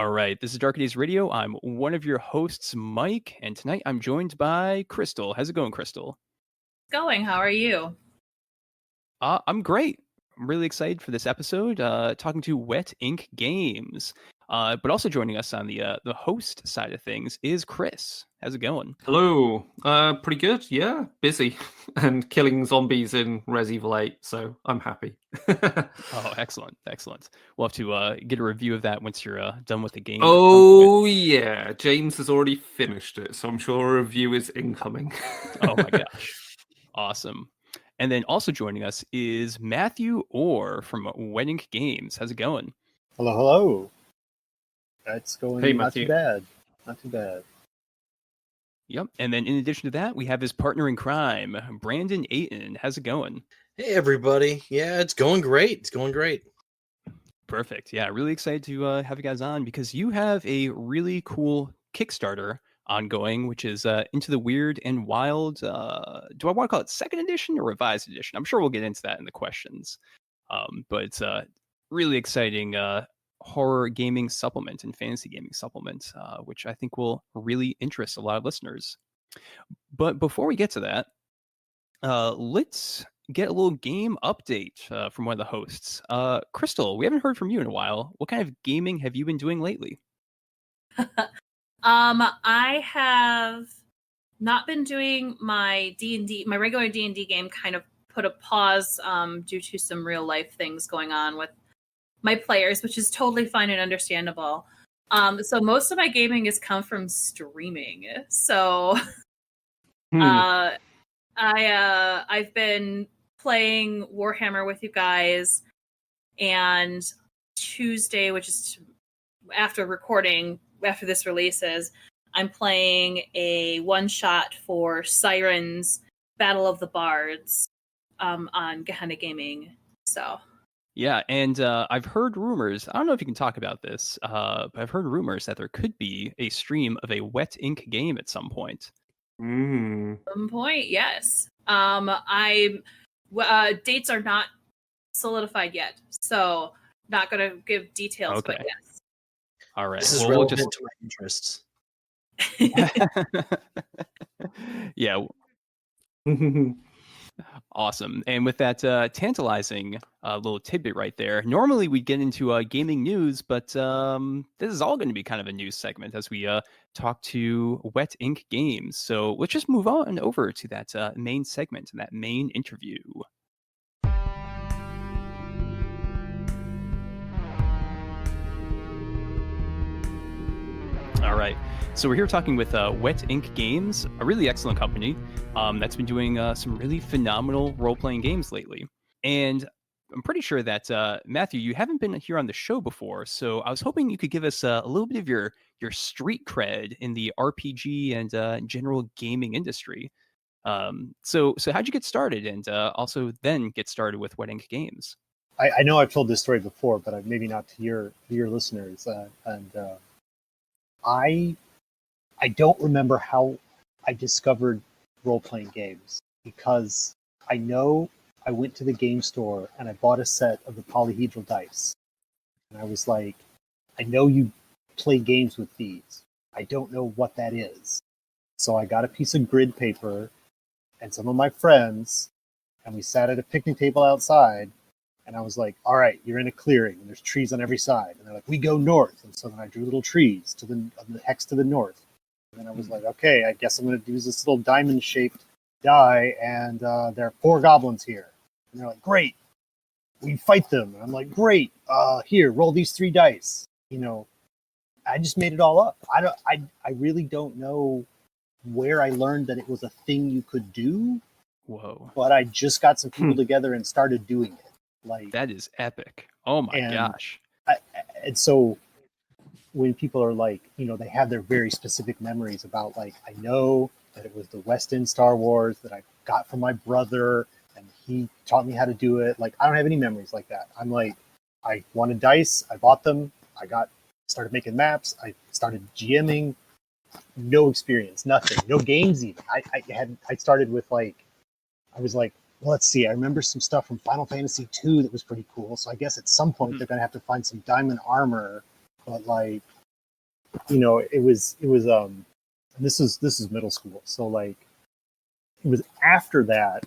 All right, this is Dark Days Radio. I'm one of your hosts, Mike, and tonight I'm joined by Crystal. How's it going, Crystal? Going. How are you? I'm great. I'm really excited for this episode, talking to Wet Ink Games. But also joining us on the host side of things is Chris. How's it going? Hello. Pretty good. Yeah, busy and killing zombies in Res Evil 8, so I'm happy. Oh, excellent. We'll have to get a review of that once you're done with the game. Oh, yeah. James has already finished it, so I'm sure a review is incoming. Oh my gosh. Awesome. And then also joining us is Matthew Orr from Wet Ink Games. How's it going? Hello. It's going Hey, not Matthew. too bad. Yep. And then in addition to that, we have his partner in crime, Brandon Aten. How's it going? Hey, everybody. Yeah, it's going great. Perfect. Yeah, really excited to have you guys on because you have a really cool Kickstarter ongoing, which is Into the Wyrd and Wild. Do I want to call it second edition or revised edition? I'm sure we'll get into that in the questions. But it's a really exciting horror gaming supplement and fantasy gaming supplement, which I think will really interest a lot of listeners. But before we get to that, let's get a little game update from one of the hosts. Crystal, we haven't heard from you in a while. What kind of gaming have you been doing lately? I have not been doing my D&D, my regular D&D game. Kind of put a pause due to some real life things going on with my players, which is totally fine and understandable. So most of my gaming has come from streaming. So I've been playing Warhammer with you guys, and Tuesday, which is after this releases, I'm playing a one-shot for Sirens Battle of the Bards on Gehenna Gaming. So yeah, and I've heard rumors, I don't know if you can talk about this, but I've heard rumors that there could be a stream of a Wet Ink game at some point. Some point, yes. Dates are not solidified yet, so not going to give details, Okay. but yes. All right. This is we'll relevant just... to my interests. Yeah. Awesome. And with that tantalizing little tidbit right there, normally we get into gaming news, but this is all going to be kind of a news segment as we talk to Wet Ink Games. So let's just move on over to that main segment and that main interview. All right. So we're here talking with Wet Ink Games, a really excellent company that's been doing some really phenomenal role-playing games lately. And I'm pretty sure that, Matthew, you haven't been here on the show before, so I was hoping you could give us a little bit of your street cred in the RPG and general gaming industry. So how'd you get started, and also then get started with Wet Ink Games? I know I've told this story before, but maybe not to your listeners. I don't remember how I discovered role-playing games, because I know I went to the game store and I bought a set of the polyhedral dice. And I was like, I know you play games with these. I don't know what that is. So I got a piece of grid paper and some of my friends, and we sat at a picnic table outside. And I was like, all right, you're in a clearing, and there's trees on every side. And they're like, we go north. And so then I drew little trees to the hex to the north. And then I was like, okay, I guess I'm going to use this little diamond-shaped die, and there are 4 goblins here. And they're like, great, we fight them. And I'm like, great, here, roll these 3 dice. You know, I just made it all up. I really don't know where I learned that it was a thing you could do. Whoa. But I just got some people together and started doing it. Like, that is epic. Oh my gosh. And so when people are like, you know, they have their very specific memories about, like, I know that it was the West End Star Wars that I got from my brother and he taught me how to do it. Like, I don't have any memories like that. I'm like, I wanted dice, I bought them, started making maps, I started GMing, no experience, nothing, no games even. I started with, like, I was like, well, let's see, I remember some stuff from Final Fantasy II that was pretty cool. So I guess at some point they're going to have to find some diamond armor. But, like, it was this is middle school, so like it was after that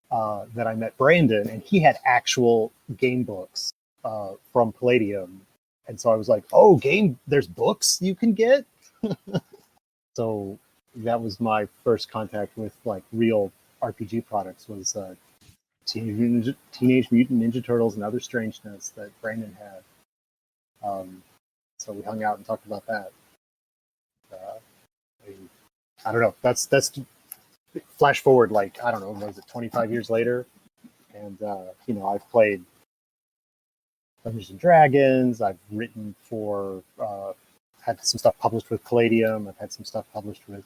that I met Brandon, and he had actual game books from Palladium, and so I was like, oh, there's books you can get. So that was my first contact with like real RPG products, was Teenage Mutant Ninja Turtles and Other Strangeness that Brandon had. So we hung out and talked about that. I don't know. That's flash forward, like, I don't know, was it 25 years later? And I've played Dungeons and Dragons. I've written for, had some stuff published with Palladium. I've had some stuff published with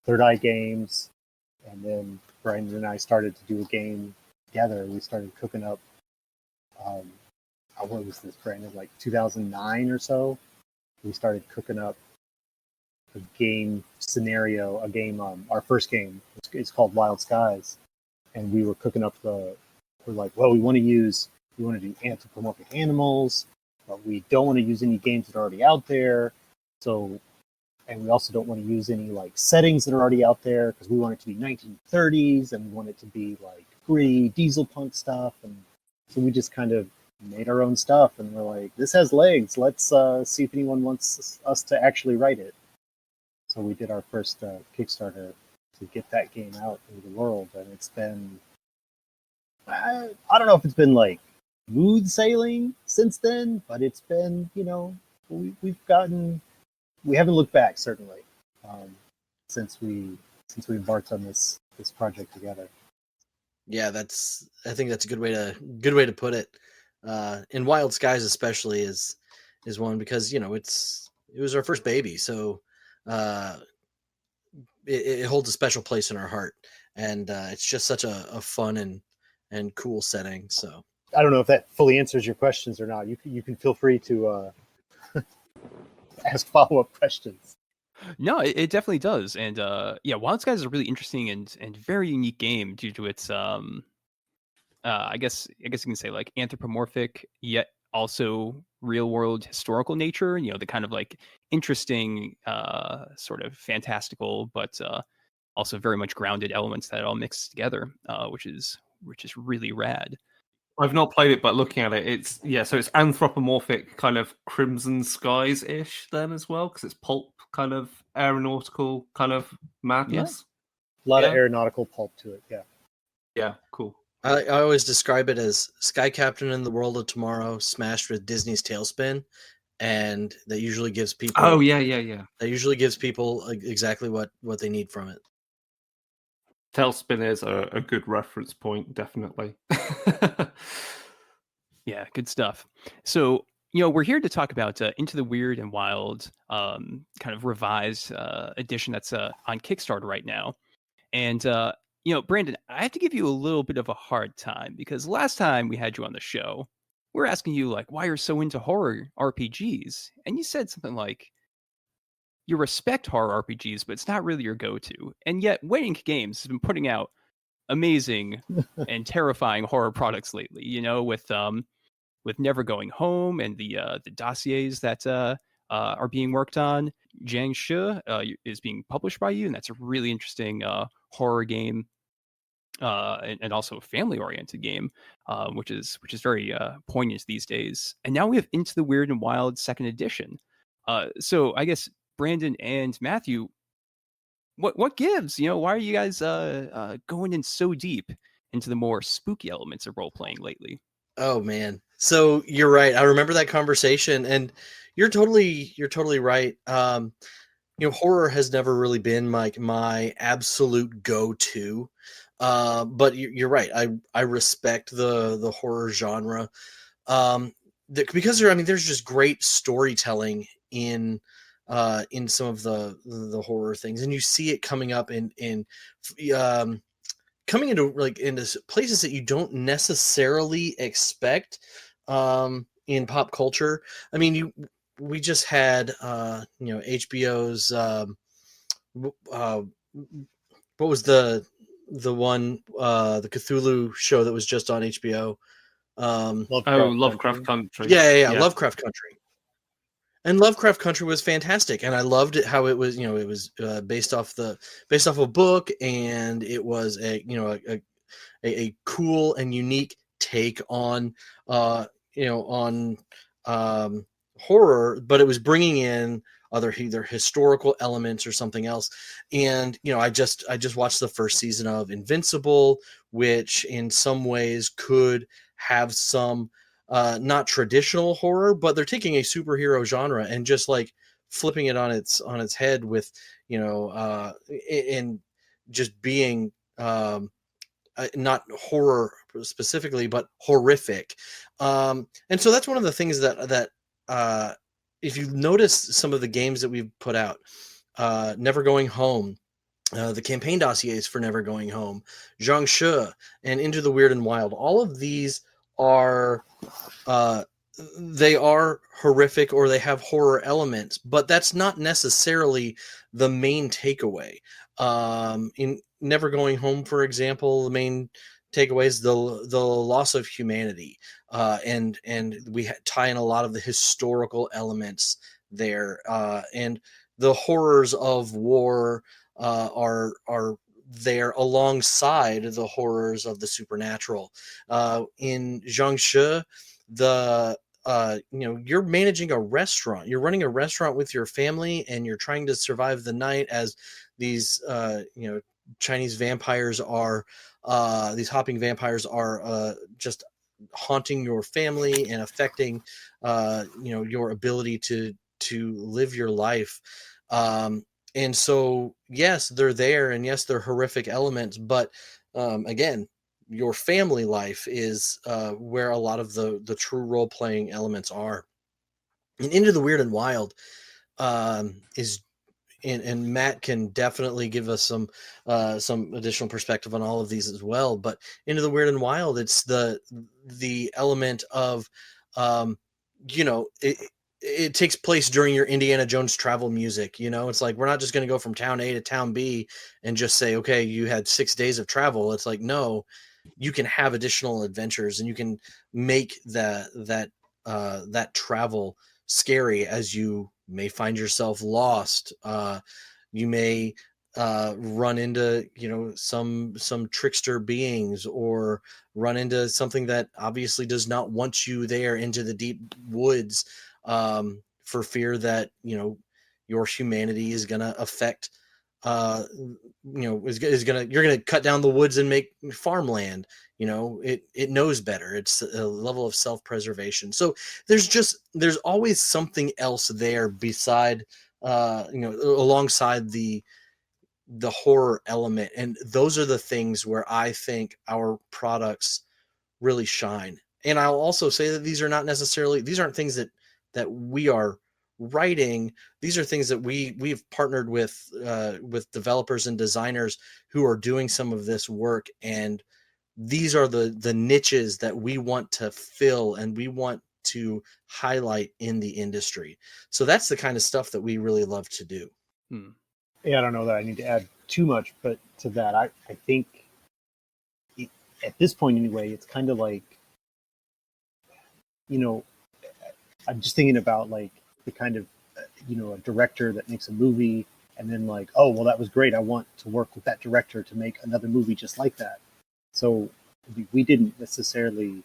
Third Eye Games. And then Brandon and I started to do a game together. We started cooking up, what was this, Brandon? Like 2009 or so. We started cooking up a game scenario, our first game. It's called Wild Skies. And we were cooking up we're like, well, we want to do anthropomorphic animals, but we don't want to use any games that are already out there. So, and we also don't want to use any like settings that are already out there, because we want it to be 1930s and we want it to be like gritty diesel punk stuff. And so we just kind of made our own stuff, and we're like, this has legs. Let's see if anyone wants us to actually write it. So we did our first Kickstarter to get that game out into the world, and it's been, I don't know if it's been like smooth sailing since then, but it's been, we haven't looked back, certainly, since we embarked on this project together. Yeah, I think that's a good way to put it. In Wild Skies especially is one, because it was our first baby, so it holds a special place in our heart, and it's just such a fun and cool setting. So I don't know if that fully answers your questions or not. You can feel free to ask follow-up questions. No, it definitely does. And Wild Skies is a really interesting and very unique game due to its I guess you can say like anthropomorphic yet also real world historical nature. The kind of like interesting sort of fantastical but also very much grounded elements that all mix together, which is really rad. I've not played it, but looking at it, so it's anthropomorphic kind of Crimson Skies-ish then as well, because it's pulp kind of aeronautical kind of madness. A lot of aeronautical pulp to it, yeah. Yeah, cool. I always describe it as Sky Captain in the World of Tomorrow smashed with Disney's Tailspin, and that usually gives people. Oh yeah. That usually gives people exactly what they need from it. Tailspin is a good reference point, definitely. Yeah, good stuff. So, we're here to talk about Into the Wyrd and Wild, kind of revised edition that's on Kickstarter right now. And, Brandon, I have to give you a little bit of a hard time, because last time we had you on the show, we were asking you, like, why you're so into horror RPGs. And you said something like, you respect horror RPGs, but it's not really your go-to. And yet, Wayne Games has been putting out amazing and terrifying horror products lately. With Never Going Home and the dossiers that are being worked on. Jiangshi is being published by you, and that's a really interesting horror game, and also a family-oriented game, which is very poignant these days. And now we have Into the Wyrd and Wild second edition. So I guess Brandon and Matthew, what gives? Why are you guys going in so deep into the more spooky elements of role playing lately? Oh man, so you're right. I remember that conversation, and you're totally right. Horror has never really been like my absolute go-to. But you're right. I respect the horror genre, because there's just great storytelling in some of the horror things, and you see it coming up in coming into places that you don't necessarily expect in pop culture. We just had HBO's what was the one the Cthulhu show that was just on HBO? Lovecraft Country. Yeah, Lovecraft Country. And Lovecraft Country was fantastic, and I loved it how it was. You know, it was based off a book, and it was a cool and unique take on on horror, but it was bringing in other either historical elements or something else. And I just watched the first season of Invincible, which in some ways could have some not traditional horror, but they're taking a superhero genre and just like flipping it on its head with and just being not horror specifically, but horrific. And so that's one of the things that if you notice some of the games that we've put out, Never Going Home, the campaign dossiers for Never Going Home, Jiangshi, and Into the Weird and Wild, all of these are they are horrific or they have horror elements, but that's not necessarily the main takeaway. In Never Going Home, for example, the main takeaway is the loss of humanity, and we tie in a lot of the historical elements there, and the horrors of war are there alongside the horrors of the supernatural. In Jiangshi, you're managing a restaurant. You're running a restaurant with your family, and you're trying to survive the night as these Chinese vampires are these hopping vampires are just haunting your family and affecting your ability to live your life. And so yes, they're there, and yes, they're horrific elements, but again, your family life is where a lot of the true role-playing elements are. And Into the Weird and Wild is, and Matt can definitely give us some additional perspective on all of these as well. But Into the Weird and Wild, it's the element of it takes place during your Indiana Jones travel music. It's like, we're not just going to go from town A to town B and just say, okay, you had 6 days of travel. It's like, no, you can have additional adventures, and you can make that travel scary, as you may find yourself lost. You may run into some trickster beings, or run into something that obviously does not want you there into the deep woods, for fear that your humanity is going to affect you're going to cut down the woods and make farmland. It knows better. It's a level of self-preservation. So there's always something else there beside alongside the horror element, and those are the things where I think our products really shine. And I'll also say that these aren't things that we are writing. These are things that we've partnered with developers and designers who are doing some of this work, and these are the niches that we want to fill and we want to highlight in the industry. So that's the kind of stuff that we really love to do. Yeah, I don't know that I need to add too much, but to that, I think at this point anyway, it's kind of like, I'm just thinking about like the kind of, a director that makes a movie and then like, oh, well, that was great. I want to work with that director to make another movie just like that. So we didn't necessarily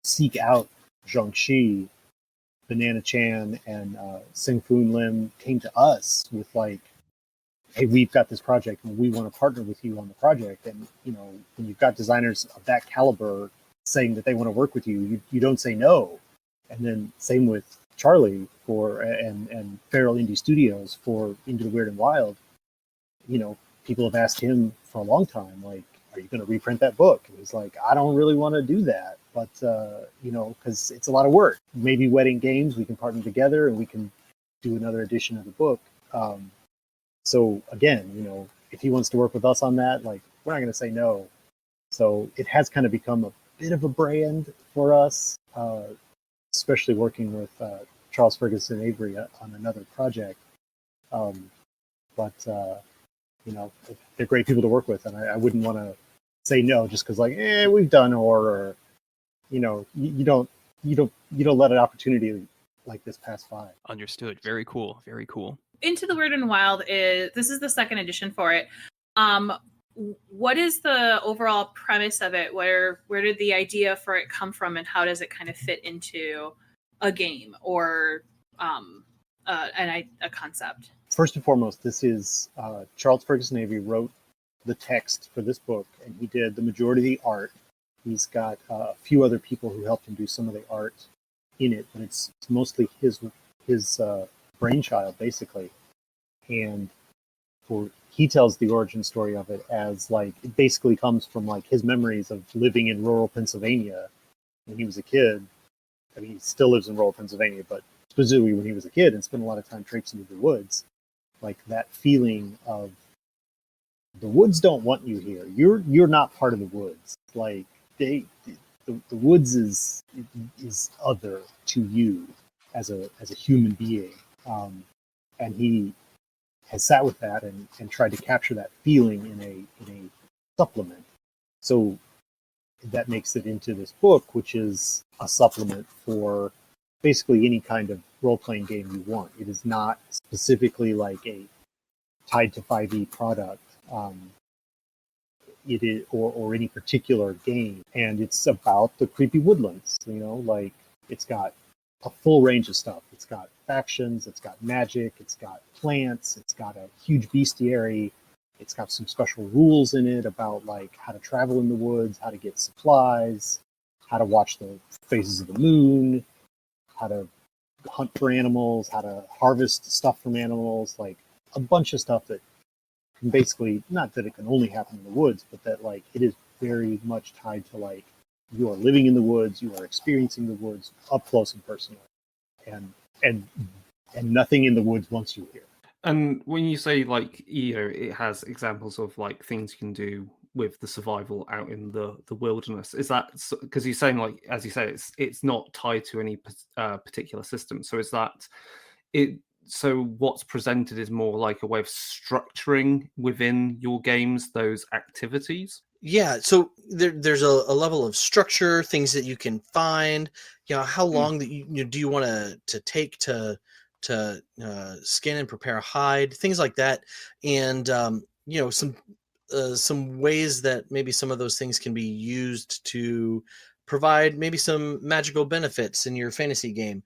seek out Jiangshi. Banana Chan and Sing Foon Lim came to us with like, hey, we've got this project and we want to partner with you on the project. And, when you've got designers of that caliber saying that they want to work with you, you don't say no. And then same with Charlie and Feral Indie Studios for Into the Weird and Wild. People have asked him for a long time, like, are you going to reprint that book? And he's like, I don't really want to do that, but because it's a lot of work. Maybe Wedding Games, we can partner together and we can do another edition of the book. So again, if he wants to work with us on that, like, we're not going to say no. So it has kind of become a bit of a brand for us, especially working with Charles Ferguson-Avery on another project. But they're great people to work with, and I wouldn't want to say no just because like, we've done horror. You don't let an opportunity like this past 5. Understood. Very cool. Very cool. Into the Wyrd and Wild this is the second edition for it. What is the overall premise of it? Where did the idea for it come from, and how does it kind of fit into a game or a concept? First and foremost, this is Charles Ferguson-Avery wrote the text for this book, and he did the majority of the art. He's got a few other people who helped him do some of the art in it, but it's mostly his brainchild, basically. And he tells the origin story of it as like it basically comes from like his memories of living in rural Pennsylvania when he was a kid. I mean, he still lives in rural Pennsylvania, but specifically when he was a kid and spent a lot of time traipsing through the woods, like that feeling of the woods don't want you here. You're not part of the woods. Like the woods is other to you as a human being, and he has sat with that and tried to capture that feeling in a supplement. So that makes it into this book, which is a supplement for basically any kind of role-playing game you want. It is not specifically like a tied to 5e product. It is, or any particular game, and it's about the creepy woodlands. Like it's got a full range of stuff. It's got factions, it's got magic, it's got plants, it's got a huge bestiary, it's got some special rules in it about like how to travel in the woods, how to get supplies, how to watch the phases of the moon, how to hunt for animals, how to harvest stuff from animals, like a bunch of stuff that can basically, not that it can only happen in the woods, but that like it is very much tied to like you are living in the woods, you are experiencing the woods up close and personal, and nothing in the woods wants you here. And when you say like it has examples of like things you can do with the survival out in the wilderness, is that because you're saying like, as you say, it's not tied to any particular system? So is that it? So what's presented is more like a way of structuring within your games those activities? Yeah, so there's a level of structure, things that you can find. How long that do you want to take to skin and prepare a hide, things like that, and some ways that maybe some of those things can be used to provide maybe some magical benefits in your fantasy game.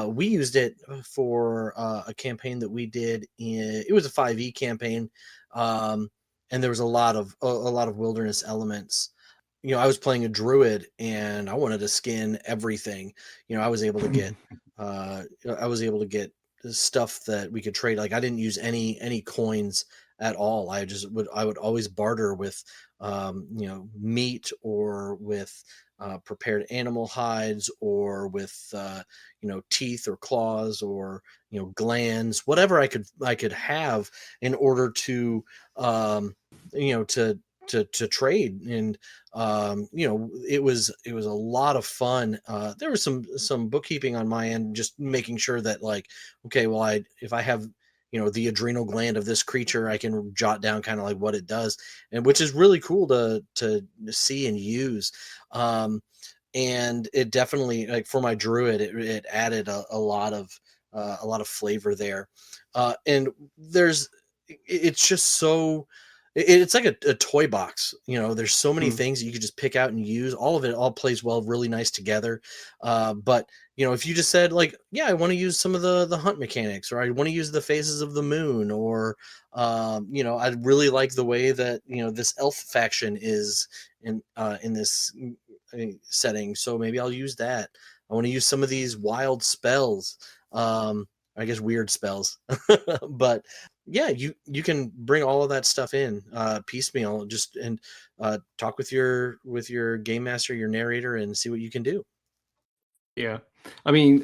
We used it for a campaign that we did. It was a 5e campaign. And there was a lot of wilderness elements. I was playing a druid, and I wanted to skin everything. I was able to get stuff that we could trade. Like I didn't use any coins at all. I would always barter with meat, or with prepared animal hides, or with teeth or claws, or glands, whatever I could have in order to to trade. And it was a lot of fun. There was some bookkeeping on my end, just making sure that like, okay, well, if I have the adrenal gland of this creature, I can jot down kind of like what it does, and which is really cool to see and use. And it definitely, like for my druid, it added a lot of flavor there. And it's just so, it's like a toy box. There's so many things that you could just pick out and use. All of it all plays well, really nice together. But if you just said like, yeah, I want to use some of the hunt mechanics, or I want to use the phases of the moon, or I really like the way that this elf faction is in this setting, so maybe I'll use that. I want to use some of these wild spells, I guess weird spells. But yeah, you can bring all of that stuff in piecemeal, and talk with your game master, your narrator, and see what you can do. Yeah, I mean,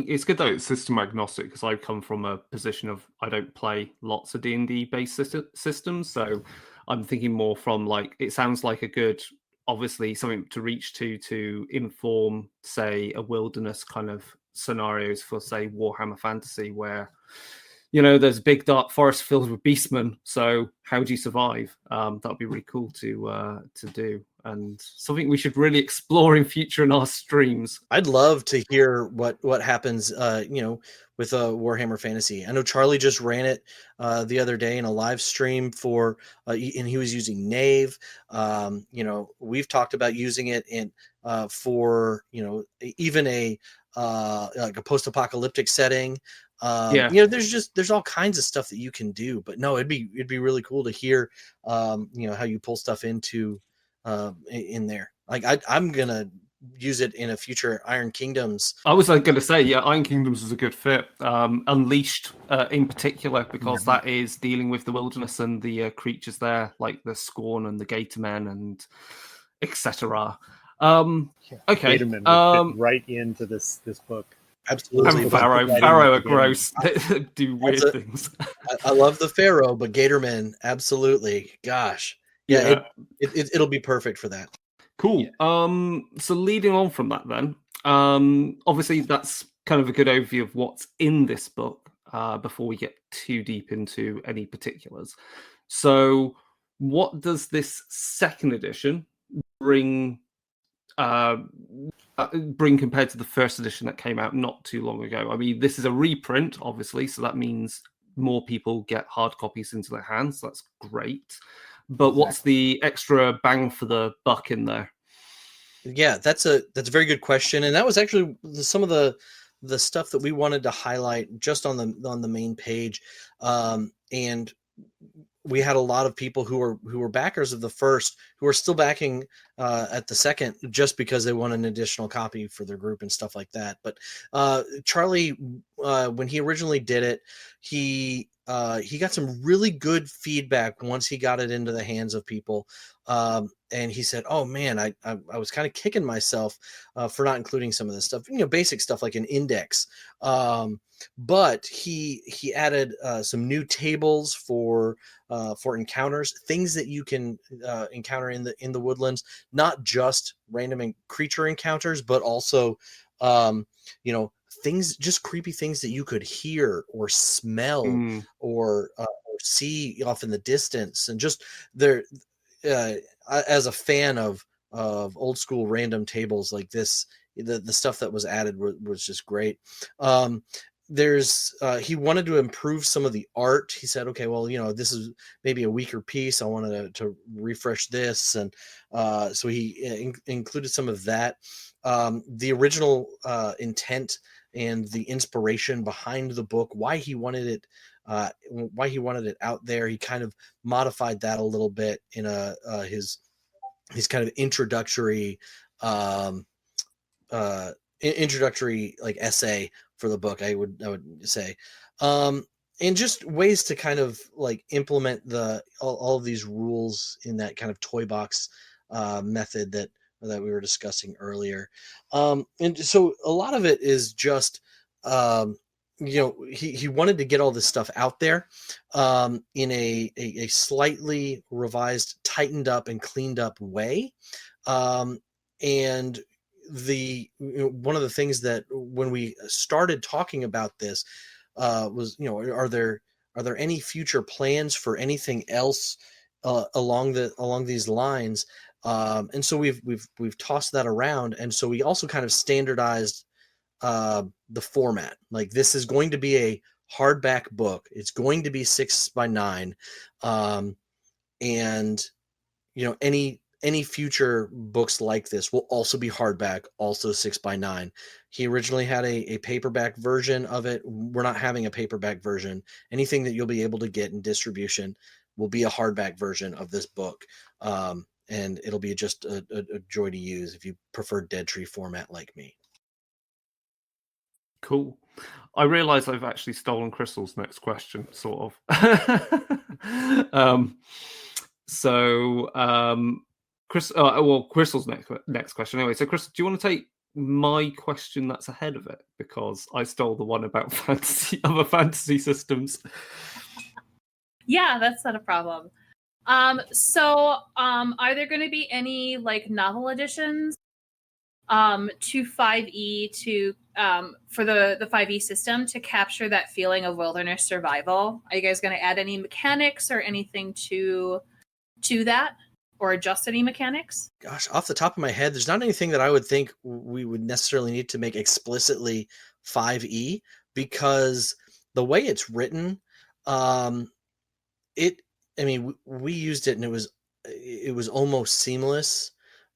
it's good though it's system agnostic, because I've come from a position of I don't play lots of D&D based systems, so I'm thinking more from like, it sounds like a good, obviously something to reach to inform, say, a wilderness kind of scenarios for, say, Warhammer Fantasy, where there's a big dark forest filled with beastmen. So how do you survive? That'd be really cool to do. and something we should really explore in future in our streams. I'd love to hear what happens, with Warhammer Fantasy. I know Charlie just ran it the other day in a live stream for, and he was using Knave. We've talked about using it for even a like a post-apocalyptic setting. There's all kinds of stuff that you can do. But no, it'd be really cool to hear, how you pull stuff into in there. Like I'm gonna use it in a future Iron Kingdoms. I was going to say, yeah, Iron Kingdoms is a good fit. Unleashed in particular, because that is dealing with the wilderness and the creatures there, like the Scorn and the Gatormen and etc. Okay, Gatormen would fit right into this book. Absolutely. And Pharaoh are gross. They do weird things. I love the Pharaoh, but Gatormen, absolutely. Gosh. Yeah. It'll be perfect for that. Cool. Yeah. So leading on from that then, obviously that's kind of a good overview of what's in this book before we get too deep into any particulars. So what does this second edition bring compared to the first edition that came out not too long ago? I mean, this is a reprint, obviously, so that means more people get hard copies into their hands. So that's great. But what's the extra bang for the buck in there? Yeah, that's a very good question, and that was actually some of the stuff that we wanted to highlight just on the main page. And we had a lot of people who were backers of the first who are still backing at the second just because they want an additional copy for their group and stuff like that. But Charlie, when he originally did it, he got some really good feedback once he got it into the hands of people. And he said, "Oh man, I was kind of kicking myself for not including some of this stuff, basic stuff like an index." But he added some new tables for encounters, things that you can encounter in the woodlands, not just random creature encounters, but also things, just creepy things that you could hear or smell or see off in the distance. And just there, as a fan of old school random tables like this, the stuff that was added was just great. He wanted to improve some of the art. He said, okay, well, this is maybe a weaker piece. I wanted to refresh this. And so he included some of that. The original intent and the inspiration behind the book, why he wanted it out there, he kind of modified that a little bit in his kind of introductory like essay for the book, I would say, and just ways to kind of like implement all of these rules in that kind of toy box method that we were discussing earlier. And so a lot of it is just he wanted to get all this stuff out there in a slightly revised, tightened up and cleaned up way. And one of the things that when we started talking about this was, are there any future plans for anything else along these lines? And so we've tossed that around, and so we also kind of standardized the format. Like, this is going to be a hardback book. It's going to be 6x9, and any future books like this will also be hardback, also 6x9. He originally had a paperback version of it. We're not having a paperback version. Anything that you'll be able to get in distribution will be a hardback version of this book. And it'll be just a joy to use if you prefer Dead Tree format like me. Cool. I realize I've actually stolen Crystal's next question, sort of. Crystal's next question. Anyway, so Crystal, do you want to take my question that's ahead of it? Because I stole the one about other fantasy systems. Yeah, that's not a problem. So are there going to be any like novel editions to 5e to for the 5e system to capture that feeling of wilderness survival? Are you guys going to add any mechanics or anything to that? or adjust any mechanics? Gosh, off the top of my head, there's not anything that I would think we would necessarily need to make explicitly 5e, because the way it's written, we used it and it was almost seamless.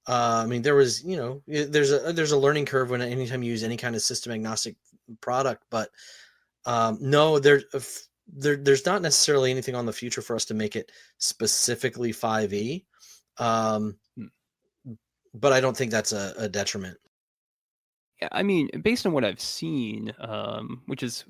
There was, there's a learning curve when anytime you use any kind of system agnostic product, but no, there's not necessarily anything on the future for us to make it specifically 5e. But I don't think that's a detriment. Yeah, I mean, based on what I've seen, which is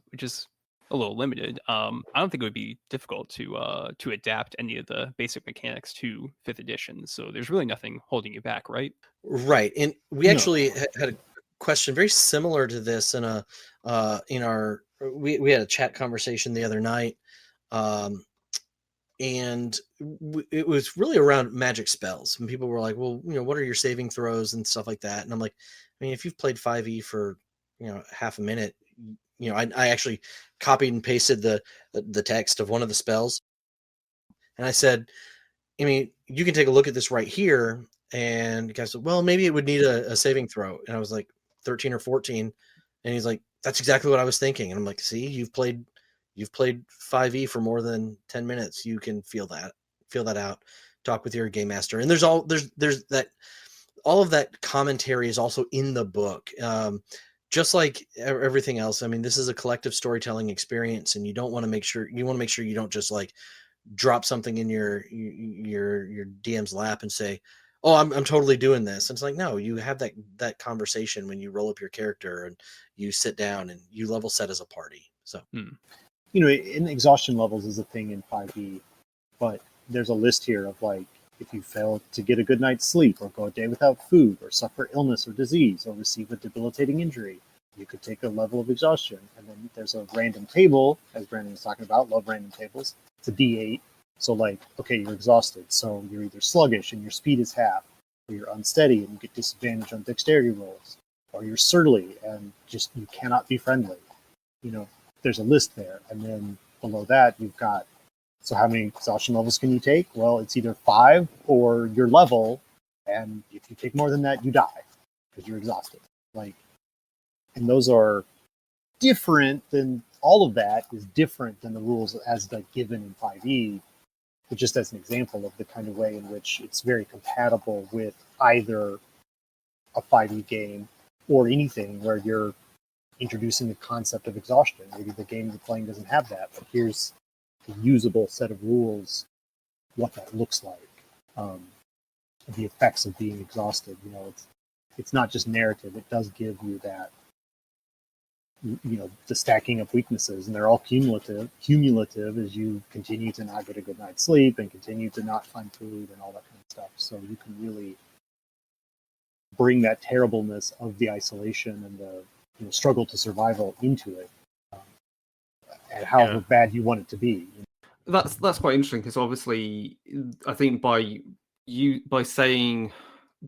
a little limited, I don't think it would be difficult to adapt any of the basic mechanics to 5th edition. So there's really nothing holding you back, right? Right, and we actually had a question very similar to this in we had a chat conversation the other night, and it was really around magic spells, and people were like, well, what are your saving throws and stuff like that, and I'm like, if you've played 5e for half a minute, I actually copied and pasted the text of one of the spells, and I said, you can take a look at this right here, and the guy said, well, maybe it would need a saving throw, and I was like 13 or 14, and he's like, that's exactly what I was thinking, and I'm like, see, you've played 5e for more than 10 minutes. You can feel that out. Talk with your game master. And there's all of that commentary is also in the book. Just like everything else. This is a collective storytelling experience, and you want to make sure you don't just like drop something in your DM's lap and say, oh, I'm totally doing this. And it's like, no, you have that conversation when you roll up your character and you sit down and you level set as a party. So, in exhaustion levels is a thing in 5e, but there's a list here of like, if you fail to get a good night's sleep, or go a day without food, or suffer illness or disease, or receive a debilitating injury, you could take a level of exhaustion. And then there's a random table, as Brandon was talking about. Love random tables. It's a d8. So like, okay, you're exhausted, so you're either sluggish and your speed is half, or you're unsteady and you get disadvantage on dexterity rolls, or you're surly and just you cannot be friendly. There's a list there, and then below that you've got, so how many exhaustion levels can you take? Well, it's either 5 or your level, and if you take more than that, you die because you're exhausted. And those are different than, all of that is different than the rules as given in 5e, but just as an example of the kind of way in which it's very compatible with either a 5e game or anything where you're introducing the concept of exhaustion. Maybe the game you're playing doesn't have that, but here's a usable set of rules, what that looks like, the effects of being exhausted. It's not just narrative. It does give you that, the stacking of weaknesses, and they're all cumulative as you continue to not get a good night's sleep and continue to not find food and all that kind of stuff. So you can really bring that terribleness of the isolation and the struggle to survival into it, and however bad you want it to be. That's quite interesting, because obviously I think by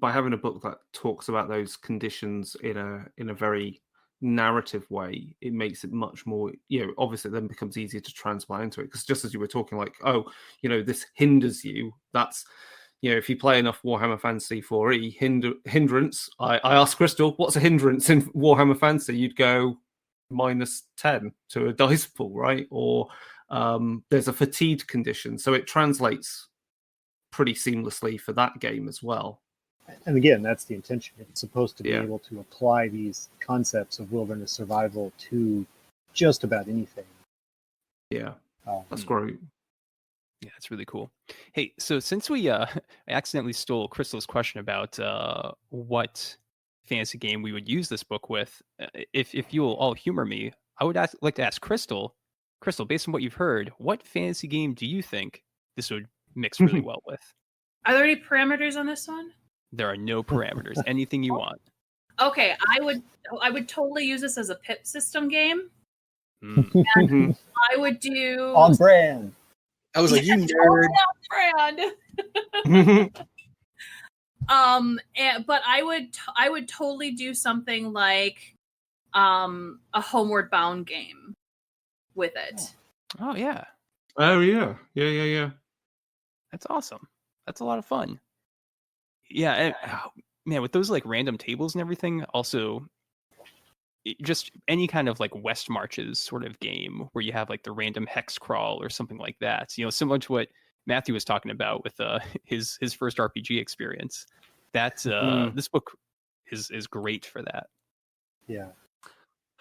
having a book that talks about those conditions in a very narrative way, it makes it much more, obviously it then becomes easier to transplant into it, because just as you were talking, like, this hinders you, that's, if you play enough Warhammer Fantasy 4e, hindrance, I asked Crystal, what's a hindrance in Warhammer Fantasy? You'd go -10 to a dice pool, right? Or there's a fatigued condition, so it translates pretty seamlessly for that game as well. And again, that's the intention. It's supposed to be able to apply these concepts of wilderness survival to just about anything. Yeah, that's great. Yeah, it's really cool. Hey, so since we I accidentally stole Crystal's question about what fantasy game we would use this book with, if you'll all humor me, I would like to ask Crystal, based on what you've heard, what fantasy game do you think this would mix really well with? Are there any parameters on this one? There are no parameters. Anything you want. Okay, I would totally use this as a pip system game. And I would do on brand. I was like, you nerd. On brand. But I would totally do something like a Homeward Bound game with it. Oh yeah. Oh yeah. Yeah. That's awesome. That's a lot of fun. Yeah, and, man, with those like random tables and everything, also just any kind of like West Marches sort of game where you have like the random hex crawl or something like that. Similar to what Matthew was talking about with his first RPG experience. That this book is great for that. Yeah.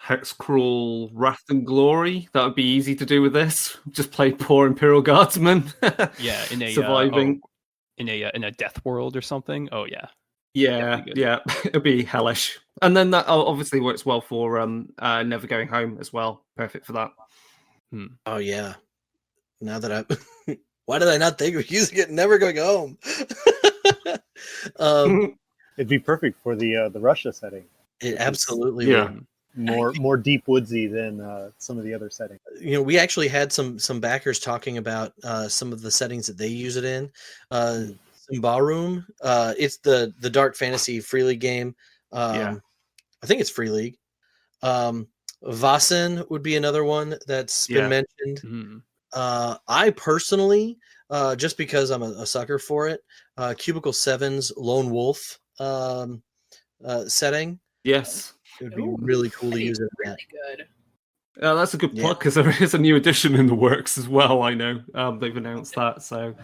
Hexcrawl, Wrath and Glory. That would be easy to do with this. Just play poor Imperial Guardsman. Yeah, in a surviving. In a death world or something. Oh yeah. Yeah, yeah, it'd be hellish. And then that obviously works well for Never Going Home as well. Perfect for that. Oh yeah. Now that I, why did I not think of using it? Never Going Home. It'd be perfect for the Russia setting. It absolutely would. More deep woodsy than some of the other settings. We actually had some backers talking about some of the settings that they use it in. Simbarum, it's the dark fantasy free league game. I think it's free league. Vasen would be another one that's been mentioned. I personally, just because I'm a sucker for it, Cubicle 7's Lone Wolf setting. Yes. It would be really cool to use it. Really good. That's a good plug because there is a new edition in the works as well. I know they've announced that. So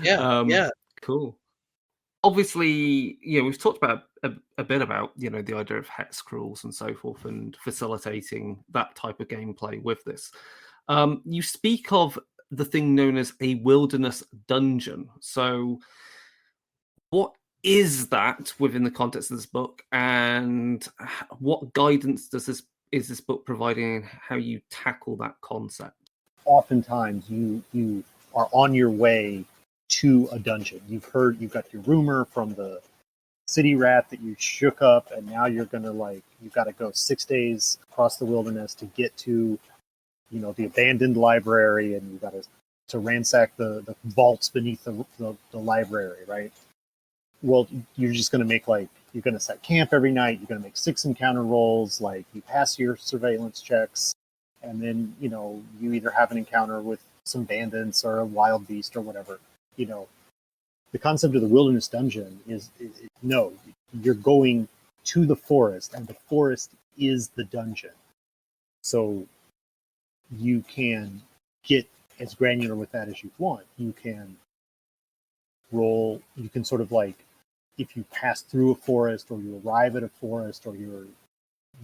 yeah, cool. Obviously, we've talked about a bit about the idea of hex crawls and so forth and facilitating that type of gameplay with this. You speak of the thing known as a wilderness dungeon. So, what is that within the context of this book, and what guidance is this book providing in how you tackle that concept? Oftentimes, you are on your way to a dungeon. You've got your rumor from the city rat that you shook up, and now you've got to go 6 days across the wilderness to get to, the abandoned library, and you've got to ransack the vaults beneath the library, right? Well, you're just going to make you're going to set camp every night. You're going to make 6 encounter rolls. You pass your surveillance checks, and then you either have an encounter with some bandits or a wild beast or whatever. The concept of the wilderness dungeon is no, you're going to the forest, and the forest is the dungeon. So you can get as granular with that as you want. You can roll, you can sort of if you pass through a forest or you arrive at a forest or you're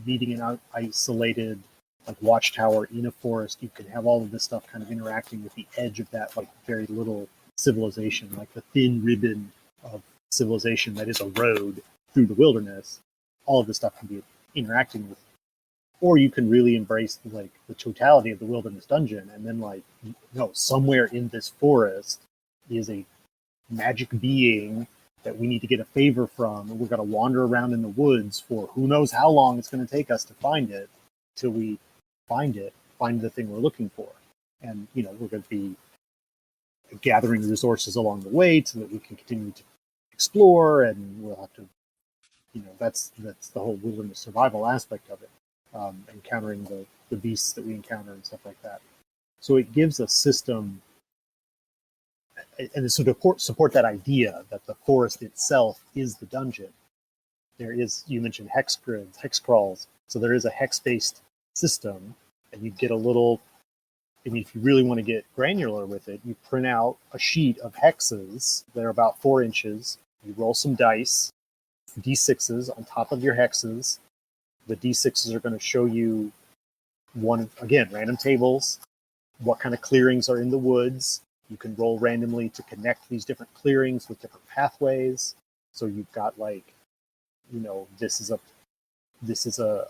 meeting an isolated watchtower in a forest, you can have all of this stuff kind of interacting with the edge of that very little civilization, the thin ribbon of civilization that is a road through the wilderness. All of this stuff can be interacting with, or you can really embrace the totality of the wilderness dungeon, and then somewhere in this forest is a magic being that we need to get a favor from, and we're going to wander around in the woods for who knows how long it's going to take us to find it, till we find the thing we're looking for. And we're going to be gathering resources along the way so that we can continue to explore, and we'll have to, that's the whole wilderness survival aspect of it, encountering the beasts that we encounter and stuff like that. So it gives a system, and to support that idea that the forest itself is the dungeon. There is, you mentioned hex grids, hex crawls, so there is a hex-based system, and you get a little. If you really want to get granular with it, you print out a sheet of hexes. They're about 4 inches. You roll some dice, D6s on top of your hexes. The D6s are going to show you random tables, what kind of clearings are in the woods. You can roll randomly to connect these different clearings with different pathways. So you've got this is a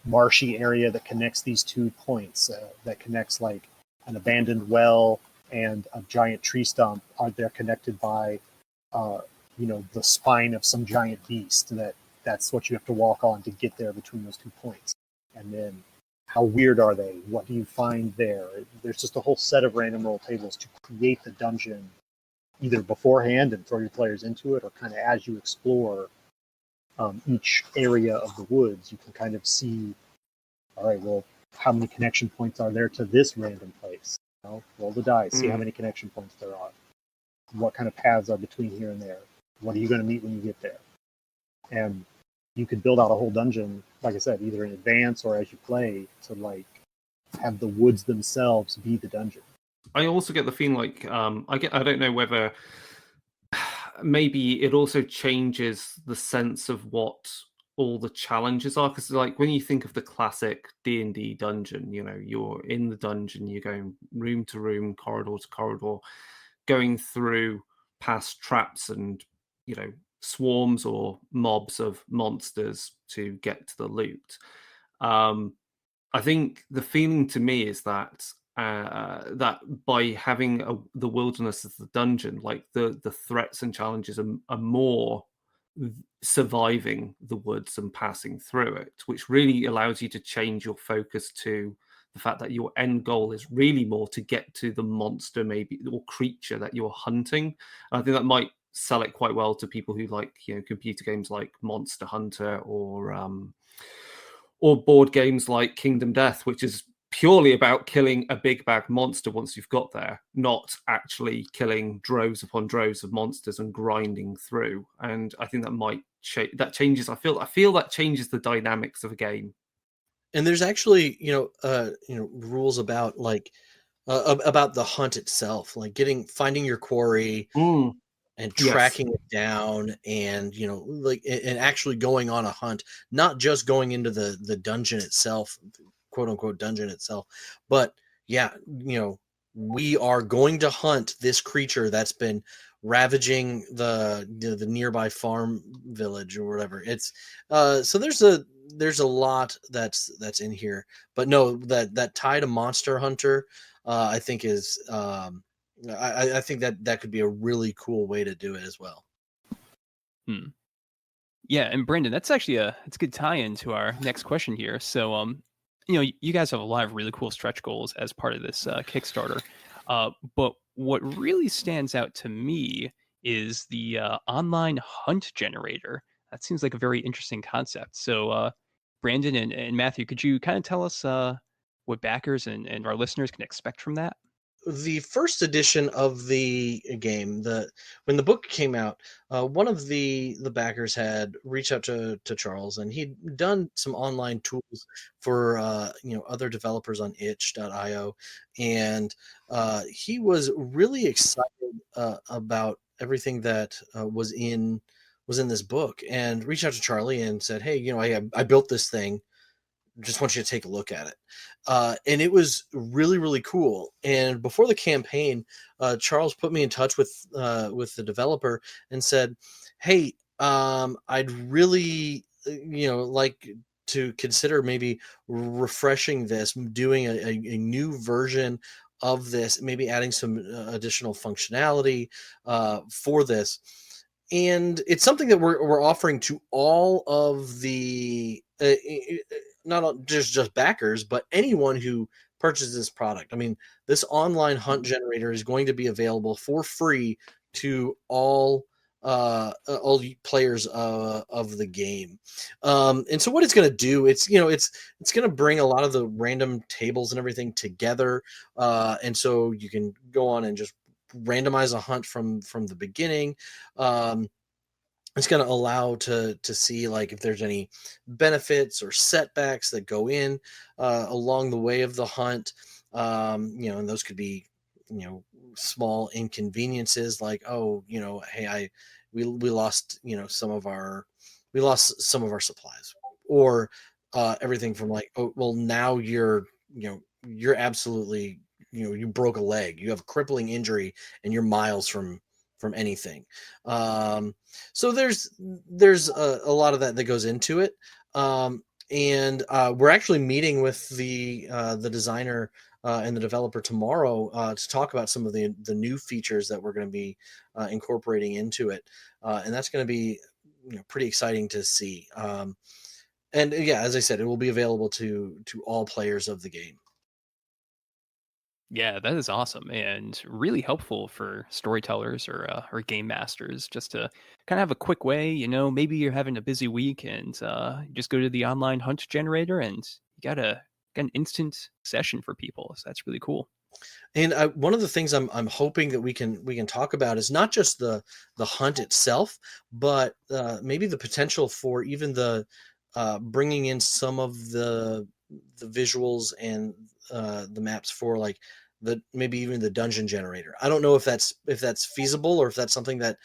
marshy area that connects these 2 points, that connects an abandoned well and a giant tree stump. They're connected by the spine of some giant beast. That's what you have to walk on to get there between those 2 points. And then how weird are they? What do you find there? There's just a whole set of random roll tables to create the dungeon, either beforehand and throw your players into it, or kind of as you explore each area of the woods, you can kind of see, all right, well, how many connection points are there to this random place? Roll the dice, see how many connection points there are. What kind of paths are between here and there? What are you going to meet when you get there? And you could build out a whole dungeon, like I said, either in advance or as you play, to like have the woods themselves be the dungeon. I also get the feeling like I don't know whether maybe it also changes the sense of what all the challenges are, because like when you think of the classic D&D dungeon, you know, you're in the dungeon, you're going room to room, corridor to corridor, going through past traps and, you know, swarms or mobs of monsters to get to the loot. I think the feeling to me is that that by having the wilderness as the dungeon, like the threats and challenges are more surviving the woods and passing through it, which really allows you to change your focus to the fact that your end goal is really more to get to the monster, maybe, or creature that you're hunting. And I think that might sell it quite well to people who like, you know, computer games like Monster Hunter or board games like Kingdom Death, which is purely about killing a big bad monster once you've got there, not actually killing droves upon droves of monsters and grinding through. And I think that might changes. I feel that changes the dynamics of a game. And there's actually, rules about like about the hunt itself, like finding your quarry and tracking it down, and and actually going on a hunt, not just going into the dungeon itself, quote unquote dungeon itself, but we are going to hunt this creature that's been ravaging the nearby farm village or whatever. It's so there's a lot that's in here, but no, that tie to Monster Hunter, I think is I think that could be a really cool way to do it as well. Yeah, and Brendan, that's actually it's a good tie-in to our next question here. So, you guys have a lot of really cool stretch goals as part of this Kickstarter. But what really stands out to me is the online hunt generator. That seems like a very interesting concept. So, Brandon and Matthew, could you kind of tell us what backers and our listeners can expect from that? The first edition of the game, when the book came out, one of the backers had reached out to Charles, and he'd done some online tools for other developers on itch.io, and he was really excited about everything that was in this book, and reached out to Charlie and said, "Hey, I built this thing. Just want you to take a look at it." And it was really, really cool. And before the campaign, Charles put me in touch with the developer and said, "Hey, I'd really, like to consider maybe refreshing this, doing a new version of this, maybe adding some additional functionality for this." And it's something that we're offering to all of the not just backers, but anyone who purchases this product. I mean, this online hunt generator is going to be available for free to all players of the game. And so what it's going to do, it's going to bring a lot of the random tables and everything together, and so you can go on and just randomize a hunt from the beginning. It's going to allow to see like if there's any benefits or setbacks that go in along the way of the hunt, and those could be small inconveniences like, hey, we lost some of our supplies, or everything from like, oh well, now you're absolutely, you broke a leg, you have a crippling injury, and you're miles from anything. So there's a lot of that goes into it. And we're actually meeting with the designer and the developer tomorrow to talk about some of the new features that we're going to be incorporating into it. And that's going to be pretty exciting to see. And yeah, as I said, it will be available to all players of the game. Yeah, that is awesome and really helpful for storytellers or game masters, just to kind of have a quick way. Maybe you're having a busy week and you just go to the online hunt generator and you got an instant session for people. So that's really cool. And one of the things I'm hoping that we can talk about is not just the hunt itself, but maybe the potential for even the bringing in some of the visuals and the maps for like the maybe even the dungeon generator. I don't know if that's feasible or if that's something that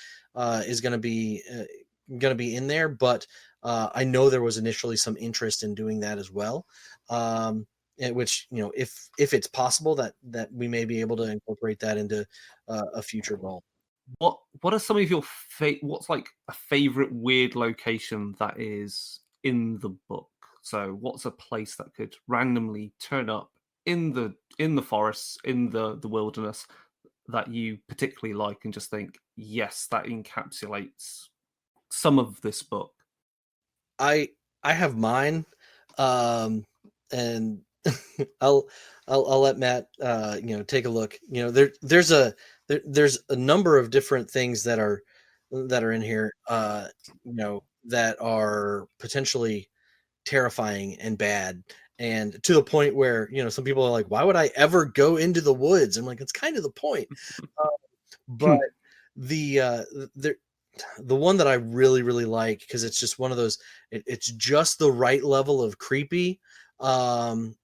is going to be in there, but I know there was initially some interest in doing that as well. Which, if it's possible that we may be able to incorporate that into a future goal. What are some of your what's like a favorite weird location that is in the book? So what's a place that could randomly turn up in the forests, in the wilderness, that you particularly like and just think, yes, that encapsulates some of this book? I have mine, and I'll let Matt take a look. There's a number of different things that are in here, that are potentially terrifying and bad, and to the point where some people are like, why would I ever go into the woods? I'm like, it's kind of the point. But the the one that I really really like, because it's just one of those, it's just the right level of creepy, and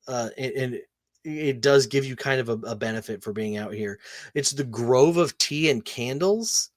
it does give you kind of a benefit for being out here. It's the Grove of Tea and Candles.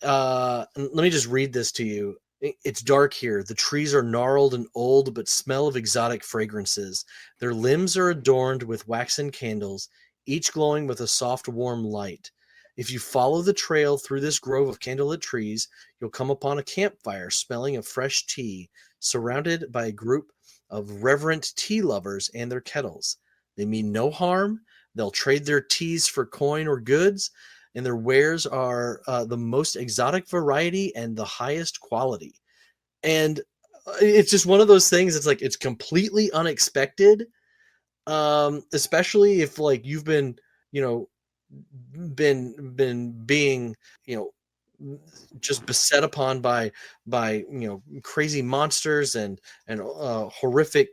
Let me just read this to you. It's dark here. The trees are gnarled and old, but smell of exotic fragrances. Their limbs are adorned with waxen candles, each glowing with a soft, warm light. If you follow the trail through this grove of candlelit trees, you'll come upon a campfire smelling of fresh tea, surrounded by a group of reverent tea lovers and their kettles. They mean no harm. They'll trade their teas for coin or goods, and their wares are the most exotic variety and the highest quality. And it's just one of those things. It's like, it's completely unexpected, especially if like you've been, being, just beset upon by crazy monsters and horrific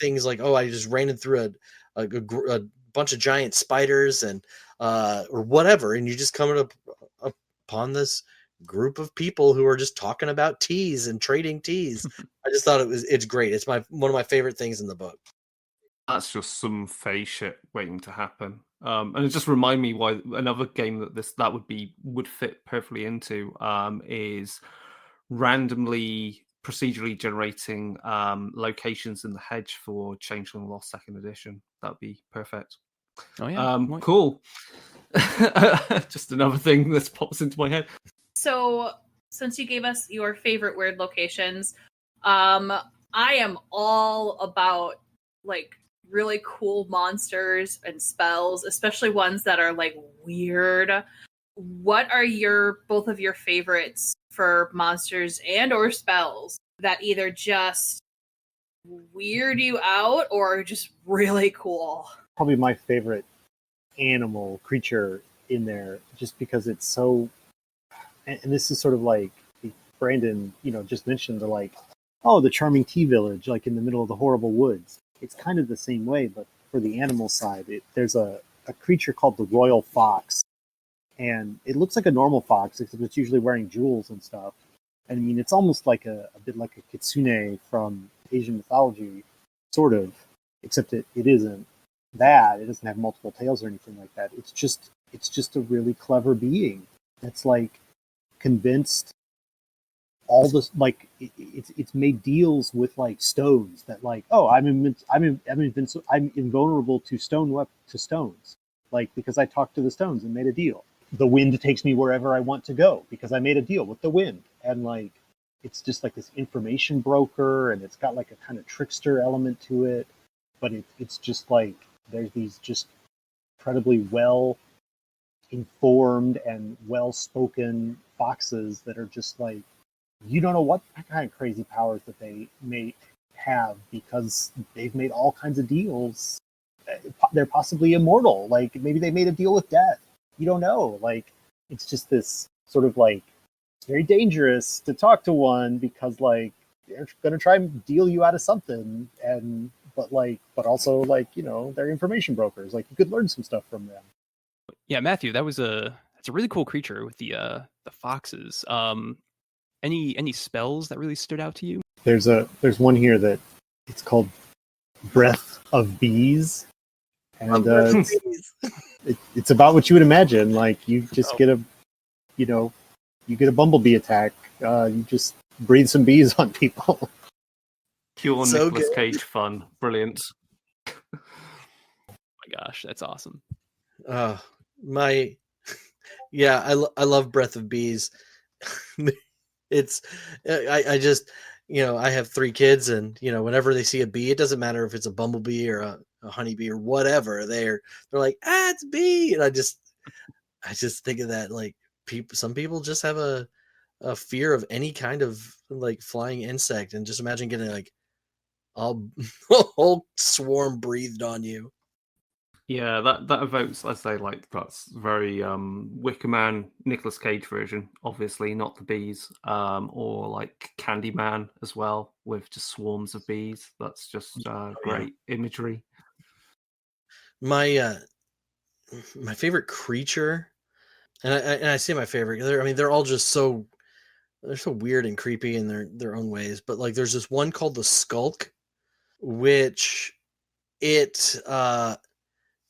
things like, oh, I just ran through a bunch of giant spiders and or whatever, and you just come upon this group of people who are just talking about teas and trading teas. I just thought it's great. It's one of my favorite things in the book. That's just some face shit waiting to happen. And it just reminded me why another game that would fit perfectly into is randomly procedurally generating locations in the hedge for Changeling Lost Second Edition. That'd be perfect. Oh yeah, cool. Just another thing that pops into my head. So, since you gave us your favorite weird locations, I am all about like really cool monsters and spells, especially ones that are like weird. What are both of your favorites for monsters and or spells that either just weird you out or are just really cool? Probably my favorite animal creature in there, just because it's so, and this is sort of like Brandon just mentioned, the like, oh, the charming tea village like in the middle of the horrible woods. It's kind of the same way, but for the animal side, there's a creature called the royal fox, and it looks like a normal fox, except it's usually wearing jewels and stuff. And I mean, it's almost like a bit like a kitsune from Asian mythology, sort of, except it isn't that. It doesn't have multiple tails or anything like that. It's just a really clever being that's like convinced all this, like it's made deals with like stones that like, oh, I'm invulnerable to stones, like because I talked to the stones and made a deal. The wind takes me wherever I want to go because I made a deal with the wind. And like, it's just like this information broker, and it's got like a kind of trickster element to it, but it's just like, there's these just incredibly well informed and well spoken foxes that are just like, you don't know what kind of crazy powers that they may have because they've made all kinds of deals. They're possibly immortal. Like maybe they made a deal with death. You don't know. Like it's just this sort of like, it's very dangerous to talk to one because like they're going to try and deal you out of something. And but also like, you know, they're information brokers. Like you could learn some stuff from them. Yeah, Matthew, that's a really cool creature with the foxes. Any spells that really stood out to you? There's one here that it's called Breath of Bees, and it's about what you would imagine. Like you just get a, you know, you get a bumblebee attack. You just breathe some bees on people. Pure So Nicolas good. Cage fun. Brilliant. Oh my gosh, that's awesome. My yeah, I love Breath of Bees. It's I just, you know, I have 3 kids, and you know, whenever they see a bee, it doesn't matter if it's a bumblebee or a honeybee or whatever, they're like, it's a bee. And I just think of that, like, some people just have a fear of any kind of like flying insect, and just imagine getting like a whole swarm breathed on you. Yeah, that evokes, I'd say, like that's very Wicker Man, Nicolas Cage version, obviously, not the bees, or like Candyman as well, with just swarms of bees. That's just great imagery. My my favorite creature, and I say my favorite, they're all just so, they're so weird and creepy in their own ways. But like, there's this one called the Skulk, which it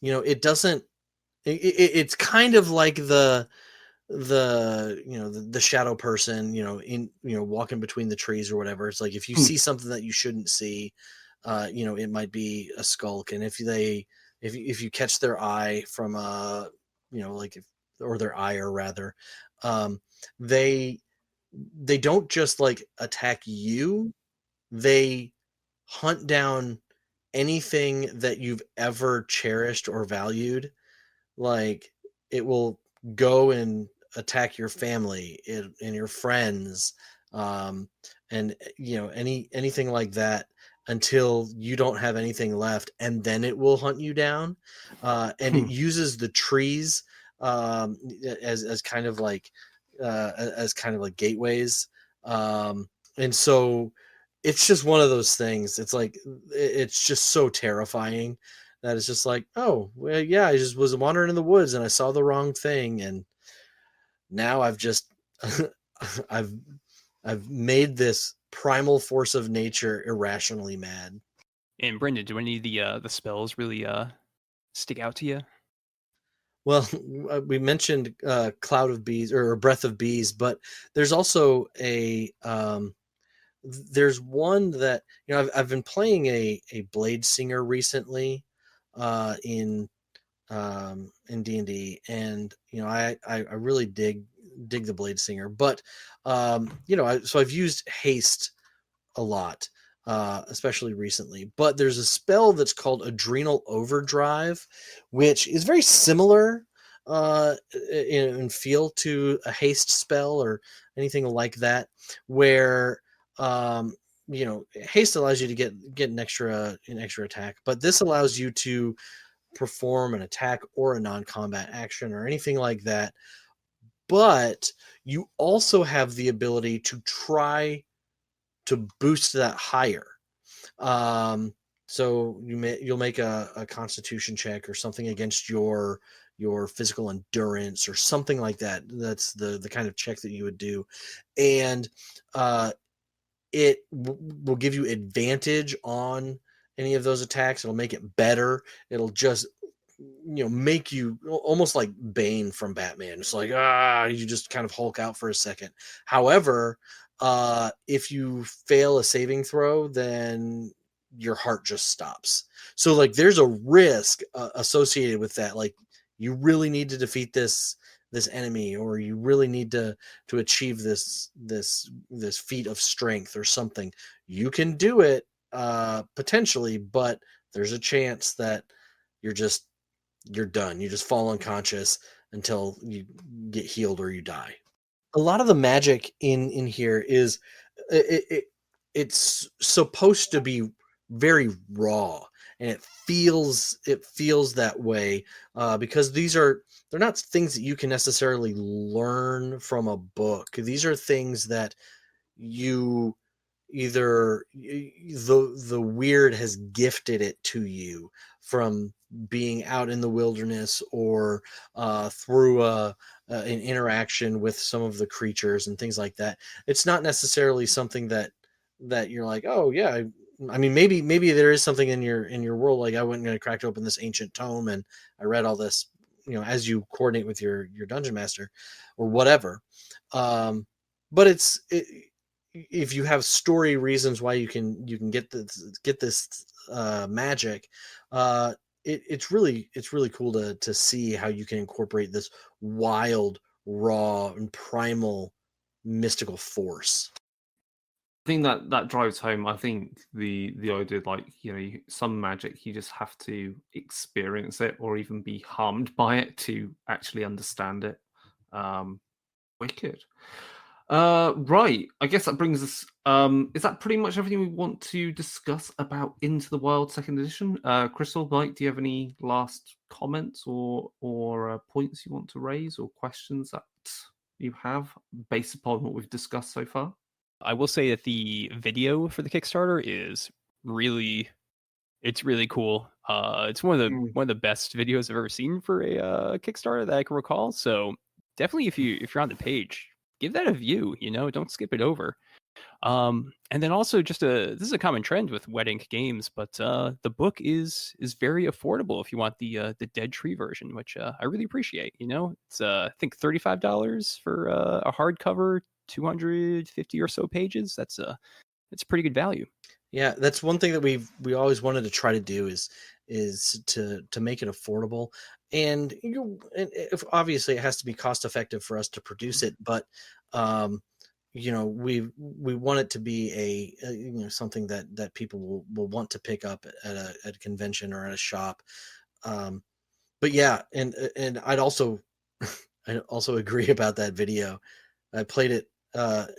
you know, it doesn't, it's kind of like the you know, the shadow person, you know, in, you know, walking between the trees or whatever. It's like if you see something that you shouldn't see, you know, it might be a skulk. And if you catch their eye from you know, like or their ire rather, um they don't just like attack you, they hunt down anything that you've ever cherished or valued. Like, it will go and attack your family and your friends, and you know, anything like that, until you don't have anything left, and then it will hunt you down. And it uses the trees, as kind of like gateways, and so it's just one of those things. It's like, it's just so terrifying that it's just like, oh, well, yeah, I just was wandering in the woods and I saw the wrong thing, and now I've just I've made this primal force of nature irrationally mad. And Brendan, do any of the spells really stick out to you? Well, we mentioned Cloud of Bees or Breath of Bees, but there's also there's one that, you know, I've been playing a Blade Singer recently, in D&D, and you know, I really dig the Blade Singer, but you know, so I've used haste a lot, especially recently. But there's a spell that's called Adrenal Overdrive, which is very similar in feel to a haste spell or anything like that, where you know, haste allows you to get an extra attack, but this allows you to perform an attack or a non-combat action or anything like that. But you also have the ability to try to boost that higher. So you'll make a constitution check or something against your physical endurance or something like that. That's the kind of check that you would do. And it will give you advantage on any of those attacks. It'll make it better. It'll just, you know, make you almost like Bane from Batman. It's like, you just kind of Hulk out for a second. However, if you fail a saving throw, then your heart just stops. So like, there's a risk associated with that. Like, you really need to defeat this enemy, or you really need to achieve this feat of strength or something. You can do it potentially, but there's a chance that you're done. You just fall unconscious until you get healed or you die. A lot of the magic in here is it's supposed to be very raw, and it feels that way, because they're not things that you can necessarily learn from a book. These are things that you either the Wyrd has gifted it to you from being out in the wilderness or through an interaction with some of the creatures and things like that. It's not necessarily something that you're like, oh yeah, I mean, maybe there is something in your world. Like I went and I cracked open this ancient tome and I read all this, as you coordinate with your dungeon master or whatever. But if you have story reasons why you can get this magic, it's really cool to see how you can incorporate this wild, raw, and primal mystical force. I think that drives home. I think the idea, like, some magic, you just have to experience it or even be harmed by it to actually understand it. Wicked. Right. I guess that brings us. Is that pretty much everything we want to discuss about Into the Wild Second Edition? Crystal, Mike, do you have any last comments or points you want to raise or questions that you have based upon what we've discussed so far? I will say that the video for the Kickstarter is really cool. It's one of the best videos I've ever seen for a Kickstarter that I can recall. So definitely, if you're on the page, give that a view. Don't skip it over. And then also, this is a common trend with Wet Ink games, but the book is very affordable if you want the Dead Tree version, which I really appreciate. It's I think $35 for a hardcover, 250 or so pages. It's a pretty good value. Yeah, that's one thing that we always wanted to try to do is to make it affordable. And if obviously it has to be cost effective for us to produce it, but we want it to be a something that people will want to pick up at a convention or at a shop. But yeah, and I'd also agree about that video. I played it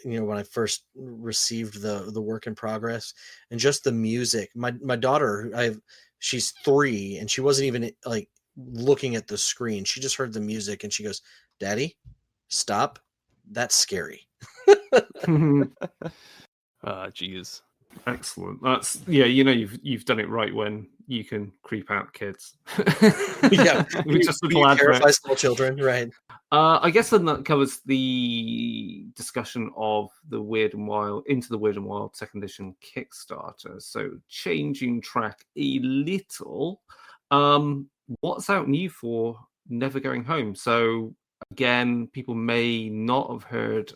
when I first received the work in progress, and just the music. My daughter, she's 3 and she wasn't even like looking at the screen. She just heard the music and she goes, "Daddy, stop. That's scary." Geez. Excellent. That's you've done it right when you can creep out kids. Yeah, we just terrify small children, right? I guess then that covers the discussion of the Wyrd and Wild Into the Wyrd and Wild Second Edition Kickstarter. So changing track a little, what's out new for Never Going Home? So again, people may not have heard.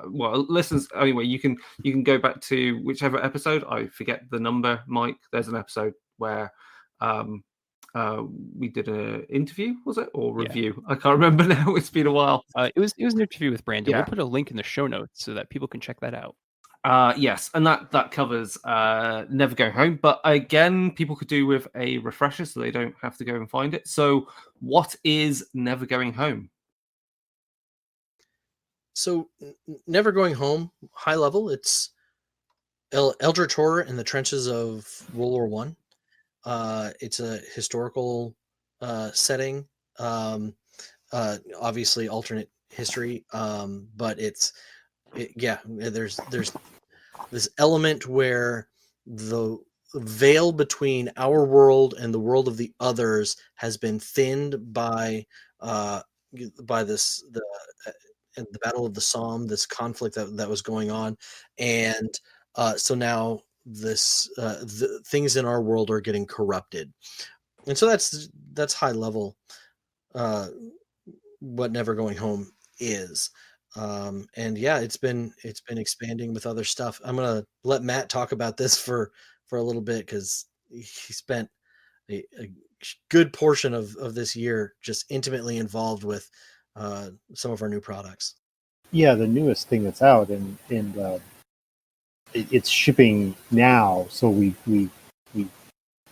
Listeners, anyway, you can go back to whichever episode. I forget the number, Mike. There's an episode where we did an interview, was it, or review? Yeah. I can't remember now. It's been a while. It was an interview with Brandon. Yeah. We'll put a link in the show notes so that people can check that out. Yes, and that covers Never Going Home. But again, people could do with a refresher so they don't have to go and find it. So what is Never Going Home? So Never Going Home, high level, it's Eldritch horror in the trenches of World War One. It's a historical setting, obviously alternate history, but there's this element where the veil between our world and the world of the others has been thinned by this the Battle of the Somme, this conflict that was going on, and so now the things in our world are getting corrupted, and so that's high level what Never Going Home is. And yeah, it's been expanding with other stuff. I'm gonna let Matt talk about this for a little bit because he spent a good portion of this year just intimately involved with some of our new products. Yeah, the newest thing that's out, and it's shipping now. So we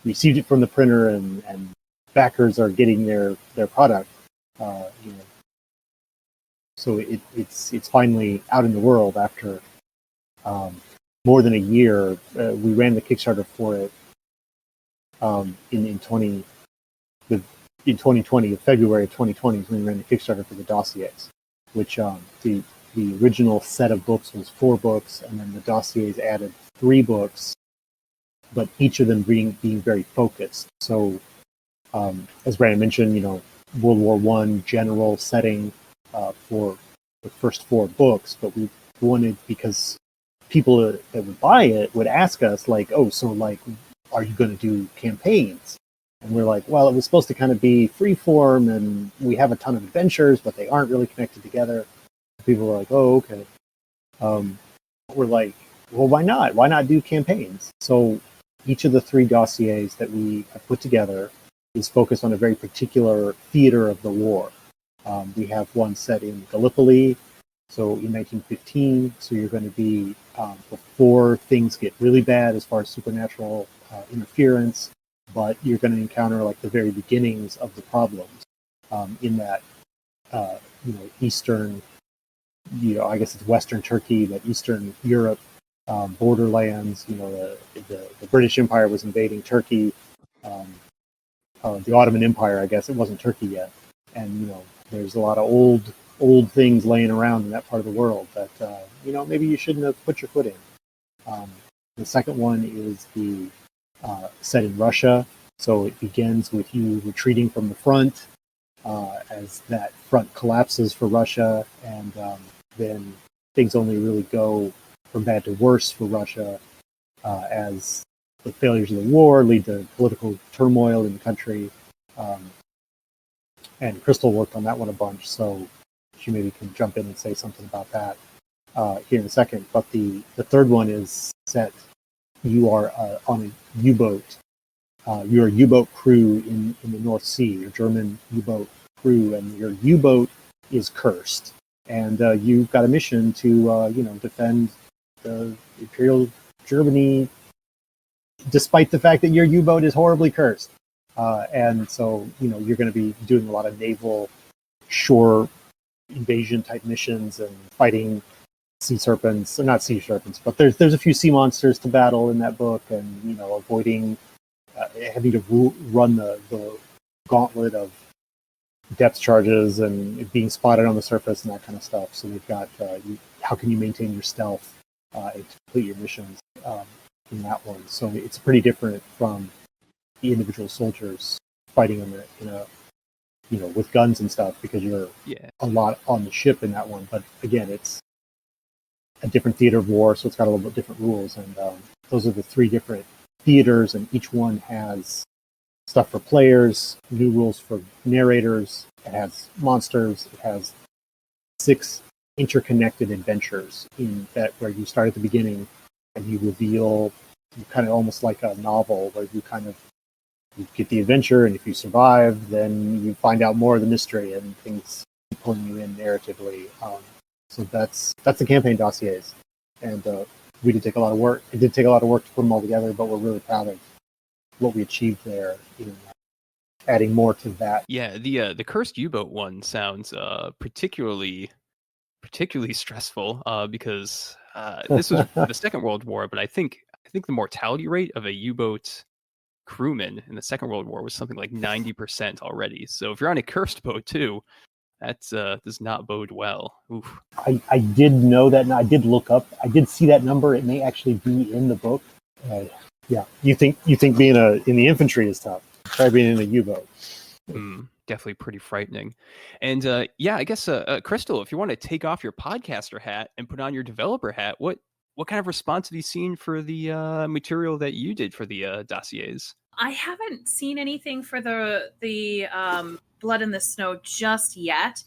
received it from the printer, and backers are getting their product. So it's finally out in the world after more than a year. We ran the Kickstarter for it in 2020, February of 2020 is when we ran the Kickstarter for the dossiers, which the the original set of books was 4 books, and then the dossiers added 3 books, but each of them being very focused. So, as Brandon mentioned, World War I general setting for the first 4 books, but we wanted, because people that would buy it would ask us, like, oh, so, like, are you going to do campaigns? And we're like, well, it was supposed to kind of be freeform, and we have a ton of adventures, but they aren't really connected together. People were like, oh, okay. We're like, well, why not? Why not do campaigns? So each of the 3 dossiers that we have put together is focused on a very particular theater of the war. We have one set in Gallipoli, so in 1915. So you're going to be before things get really bad as far as supernatural interference, but you're going to encounter like the very beginnings of the problems in that Eastern, I guess it's Western Turkey, but Eastern Europe borderlands. The British Empire was invading Turkey. The Ottoman Empire, I guess it wasn't Turkey yet, and there's a lot of old things laying around in that part of the world that maybe you shouldn't have put your foot in. The second one is the set in Russia, so it begins with you retreating from the front as that front collapses for Russia, and then things only really go from bad to worse for Russia as the failures of the war lead to political turmoil in the country. And Crystal worked on that one a bunch, so she maybe can jump in and say something about that here in a second. But the third one is set, you are on a U-boat. You're a U-boat crew in the North Sea, your German U-boat crew, and your U-boat is cursed. And you've got a mission to, defend the Imperial Germany, despite the fact that your U-boat is horribly cursed. And so, you're going to be doing a lot of naval shore invasion type missions and fighting sea serpents, or not sea serpents, but there's a few sea monsters to battle in that book, and avoiding having to run the gauntlet of depth charges and being spotted on the surface and that kind of stuff. So they've got how can you maintain your stealth and complete your missions in that one. So it's pretty different from the individual soldiers fighting in a with guns and stuff, because you're a lot on the ship in that one. But again, it's a different theater of war, so it's got a little bit different rules. And those are the 3 different theaters, and each one has stuff for players, new rules for narrators. It has monsters. It has 6 interconnected adventures in that, where you start at the beginning and you reveal, kind of almost like a novel, where you get the adventure, and if you survive, then you find out more of the mystery, and things keep pulling you in narratively. So that's the campaign dossiers, and we did take a lot of work. It did take a lot of work to put them all together, but we're really proud of what we achieved there, adding more to that. Yeah, the cursed U-boat one sounds particularly stressful because this was the Second World War, but I think the mortality rate of a U-boat crewman in the Second World War was something like 90% already. So if you're on a cursed boat too, that does not bode well. Oof. I did know that, and I did look up. I did see that number. It may actually be in the book. Yeah, you think being in the infantry is tough? Try being in a U-boat. Definitely pretty frightening. And I guess Crystal, if you want to take off your podcaster hat and put on your developer hat, what kind of response have you seen for the material that you did for the dossiers? I haven't seen anything for the Blood in the Snow just yet.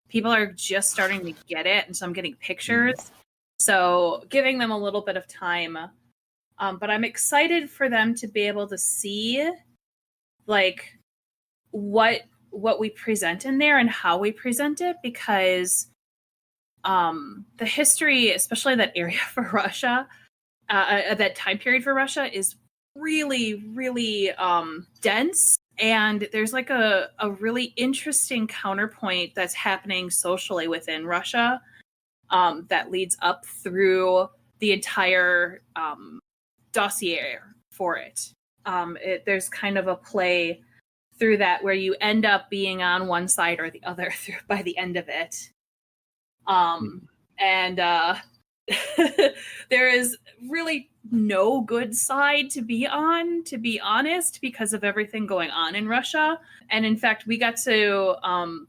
People are just starting to get it, and so I'm getting pictures. So giving them a little bit of time. But I'm excited for them to be able to see like what we present in there and how we present it, because the history, especially that area for Russia, that time period for Russia, is really, really dense. And there's like a really interesting counterpoint that's happening socially within Russia that leads up through the entire dossier for it. There's kind of a play through that where you end up being on one side or the other by the end of it. and there is really no good side to be on, to be honest, because of everything going on in Russia. And in fact, we got to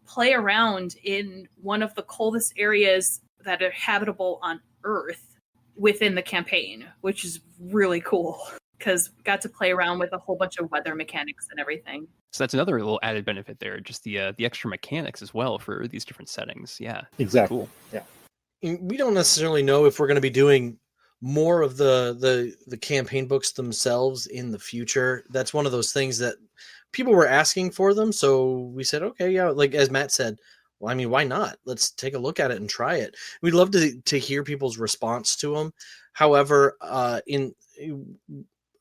play around in one of the coldest areas that are habitable on Earth within the campaign, which is really cool because we got to play around with a whole bunch of weather mechanics and everything. So that's another little added benefit there, just the extra mechanics as well for these different settings. Yeah, Exactly. cool. Yeah. We don't necessarily know if we're going to be doing more of the campaign books themselves in the future. That's one of those things that people were asking for them, so we said, okay, yeah, like as Matt said, well, I mean, why not? Let's take a look at it and try it. We'd love to hear people's response to them. However, in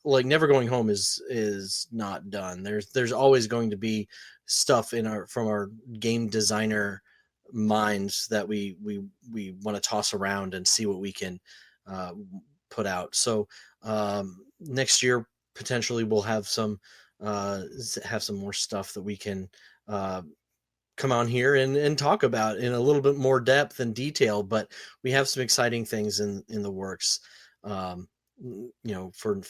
like Never Going Home is not done. There's always going to be stuff from our game designer minds that we want to toss around and see what we can put out. So next year potentially we'll have some more stuff that we can come on here and talk about in a little bit more depth and detail. But we have some exciting things in the works, for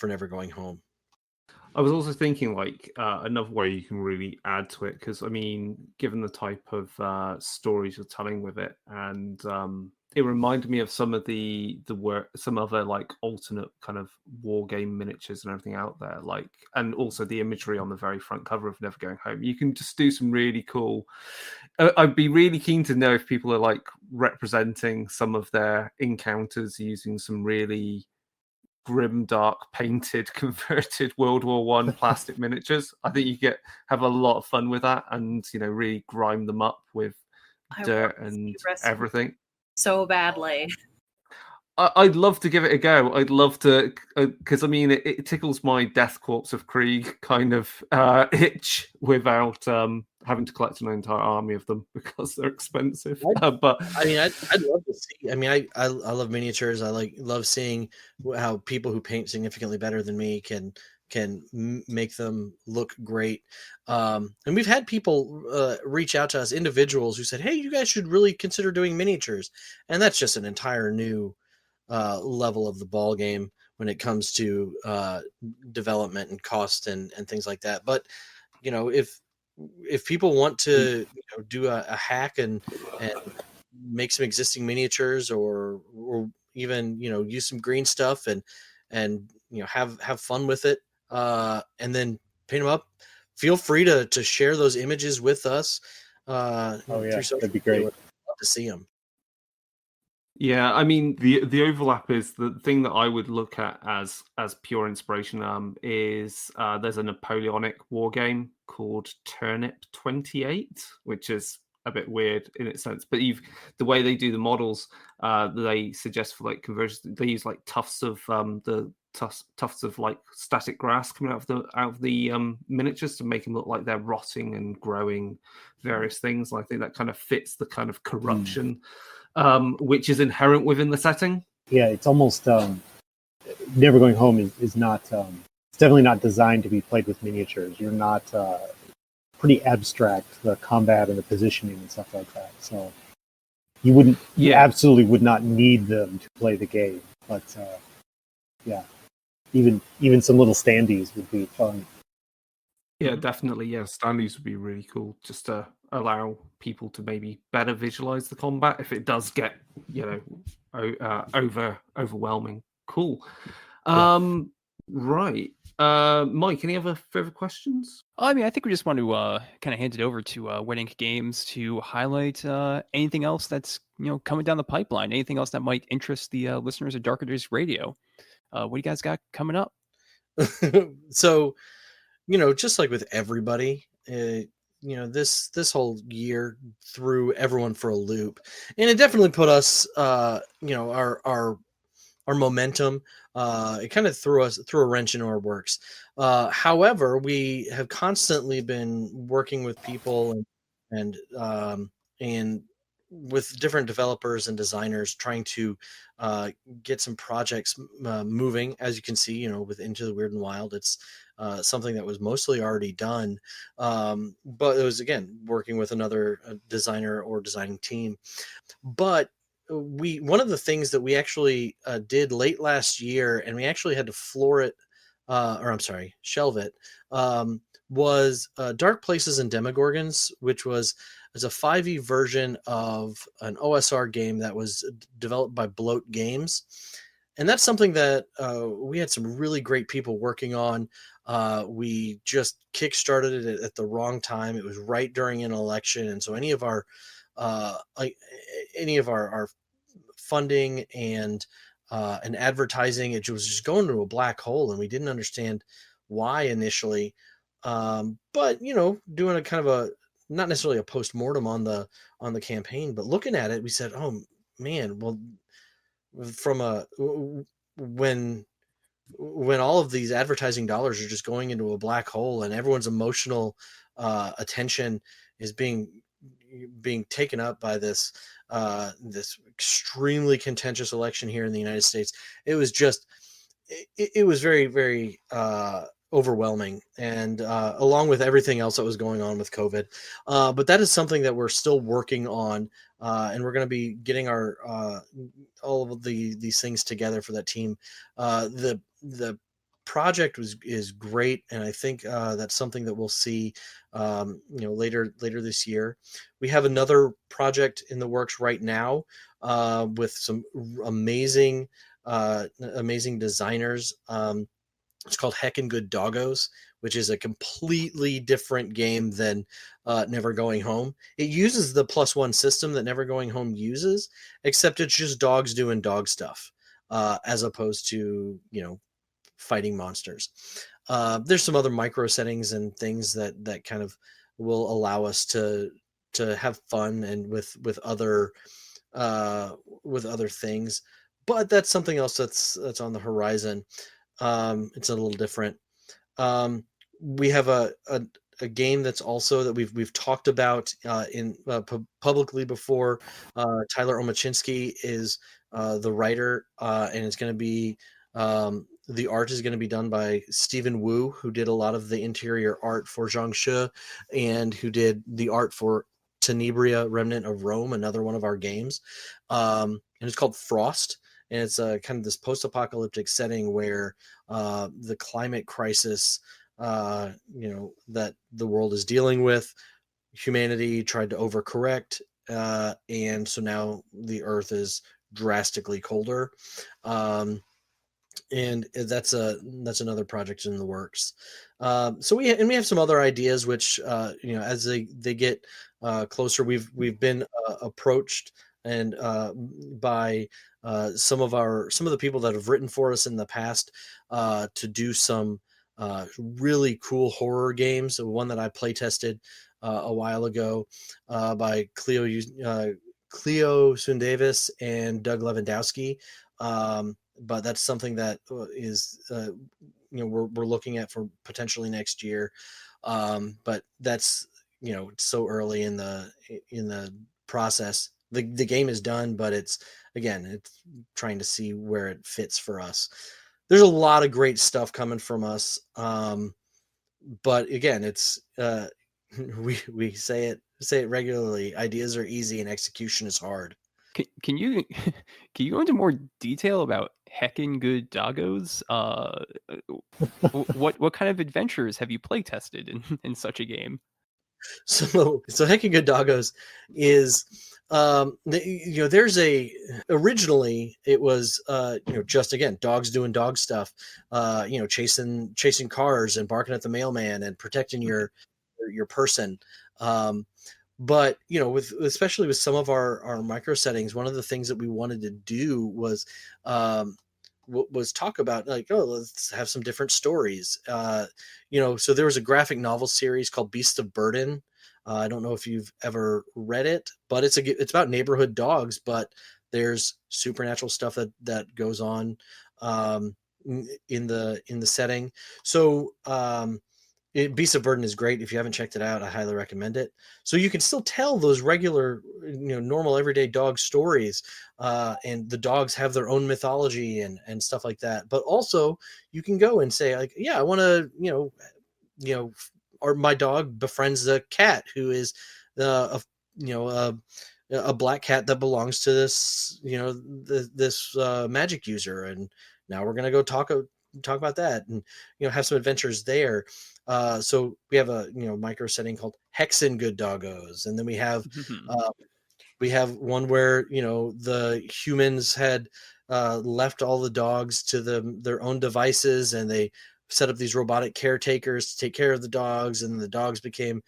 Never Going Home. I was also thinking like another way you can really add to it, because I mean, given the type of stories you're telling with it, and it reminded me of some of the work, some other like alternate kind of war game miniatures and everything out there, like, and also the imagery on the very front cover of Never Going Home. You can just do some really cool. I'd be really keen to know if people are like representing some of their encounters using some really grim, dark, painted, converted World War One plastic miniatures. I think you have a lot of fun with that, and really grime them up with dirt and everything so badly. I'd love to give it a go. I'd love to, because I mean, it tickles my Death Corps of Krieg kind of itch without having to collect an entire army of them because they're expensive. But I mean, I'd love to see. I mean, I love miniatures. I love seeing how people who paint significantly better than me can make them look great. And we've had people reach out to us, individuals who said, "Hey, you guys should really consider doing miniatures," and that's just an entire new level of the ball game when it comes to development and cost and things like that. But if people want to do a hack and make some existing miniatures or even use some green stuff and have fun with it and then paint them up, feel free to share those images with us. Through social that'd be great. We'd love to see them. Yeah, I mean the overlap is the thing that I would look at as pure inspiration. Is there's a Napoleonic war game called Turnip 28, which is a bit weird in its sense, but the way they do the models, they suggest for like conversions, they use like tufts of like static grass coming out of the miniatures to make them look like they're rotting and growing various things. And I think that kind of fits the kind of corruption. Which is inherent within the setting. Yeah, it's almost Never Going Home is not. It's definitely not designed to be played with miniatures. You're not pretty abstract, the combat and the positioning and stuff like that. So you absolutely would not need them to play the game. But yeah, even some little standees would be fun. Yeah, definitely. Yeah, standees would be really cool, just to allow people to maybe better visualize the combat if it does get overwhelming. Cool. Right, Mike, any other further questions? I mean, I think we just want to kind of hand it over to Wyrd Inc. Games to highlight anything else that's coming down the pipeline, anything else that might interest the listeners of Darker Days Radio. What do you guys got coming up? So just like with everybody, this whole year threw everyone for a loop, and it definitely put us, our momentum. It kind of threw a wrench into our works. However, we have constantly been working with people and with different developers and designers trying to get some projects moving. As you can see, with Into the Wyrd and Wild, it's something that was mostly already done, but it was, again, working with another designer or designing team. But one of the things that we actually did late last year, and we actually had to shelve it, was Dark Places and Demogorgons, which was a 5e version of an OSR game that was developed by Bloat Games. And that's something that we had some really great people working on. We just kickstarted it at the wrong time. It was right during an election, and so any of our funding and advertising, it was just going into a black hole, and we didn't understand why initially. But doing a kind of a, not necessarily a post-mortem on the campaign, but looking at it, we said, oh man, well, when all of these advertising dollars are just going into a black hole and everyone's emotional attention is being taken up by this extremely contentious election here in the United States, it was just it was very, very overwhelming, and along with everything else that was going on with COVID. But that is something that we're still working on, and we're going to be getting our all of these things together for that team. The project is great, and I think that's something that we'll see later this year. We have another project in the works right now with some amazing designers. It's called Heckin' Good Doggos, which is a completely different game than Never Going Home. It uses the +1 system that Never Going Home uses, except it's just dogs doing dog stuff, as opposed to fighting monsters. There's some other micro settings and things that kind of will allow us to have fun and with other things, but that's something else that's on the horizon. It's a little different. We have a game that's also that we've talked about publicly before. Tyler Omachinsky is the writer, and it's going to be the art is going to be done by Stephen Wu, who did a lot of the interior art for Jiangshi and who did the art for Tenebria, Remnant of Rome, another one of our games. And it's called Frost. And it's kind of this post-apocalyptic setting where the climate crisis, that the world is dealing with, humanity tried to overcorrect, and so now the Earth is drastically colder. And that's another project in the works. So we have some other ideas, which as they get closer, we've been approached and by some of the people that have written for us in the past to do some really cool horror games. One that I play tested a while ago by Cleo Sundavis and Doug Lewandowski. But that's something that is we're looking at for potentially next year. But that's it's so early in the process. The game is done, but it's trying to see where it fits for us. There's a lot of great stuff coming from us. But again, it's we say it regularly. Ideas are easy and execution is hard. Can you go into more detail about Heckin' Good Doggos? What kind of adventures have you play tested in such a game? So Heckin' Good Doggos is originally it was just again dogs doing dog stuff, chasing cars and barking at the mailman and protecting your person. But especially with some of our micro settings, one of the things that we wanted to do was talk about let's have some different stories. So there was a graphic novel series called Beasts of Burden. I don't know if you've ever read it, but it's about neighborhood dogs, but there's supernatural stuff that goes on in the setting. So Beasts of Burden is great. If you haven't checked it out, I highly recommend it. So you can still tell those regular, normal everyday dog stories, and the dogs have their own mythology and stuff like that. But also you can go and say I want to, or my dog befriends a cat who is a a black cat that belongs to this, this magic user, and now we're gonna go talk about that, and have some adventures there. So we have a micro setting called Hexen Good Doggos, and then we have one where the humans had left all the dogs to their own devices, and they set up these robotic caretakers to take care of the dogs, and the dogs became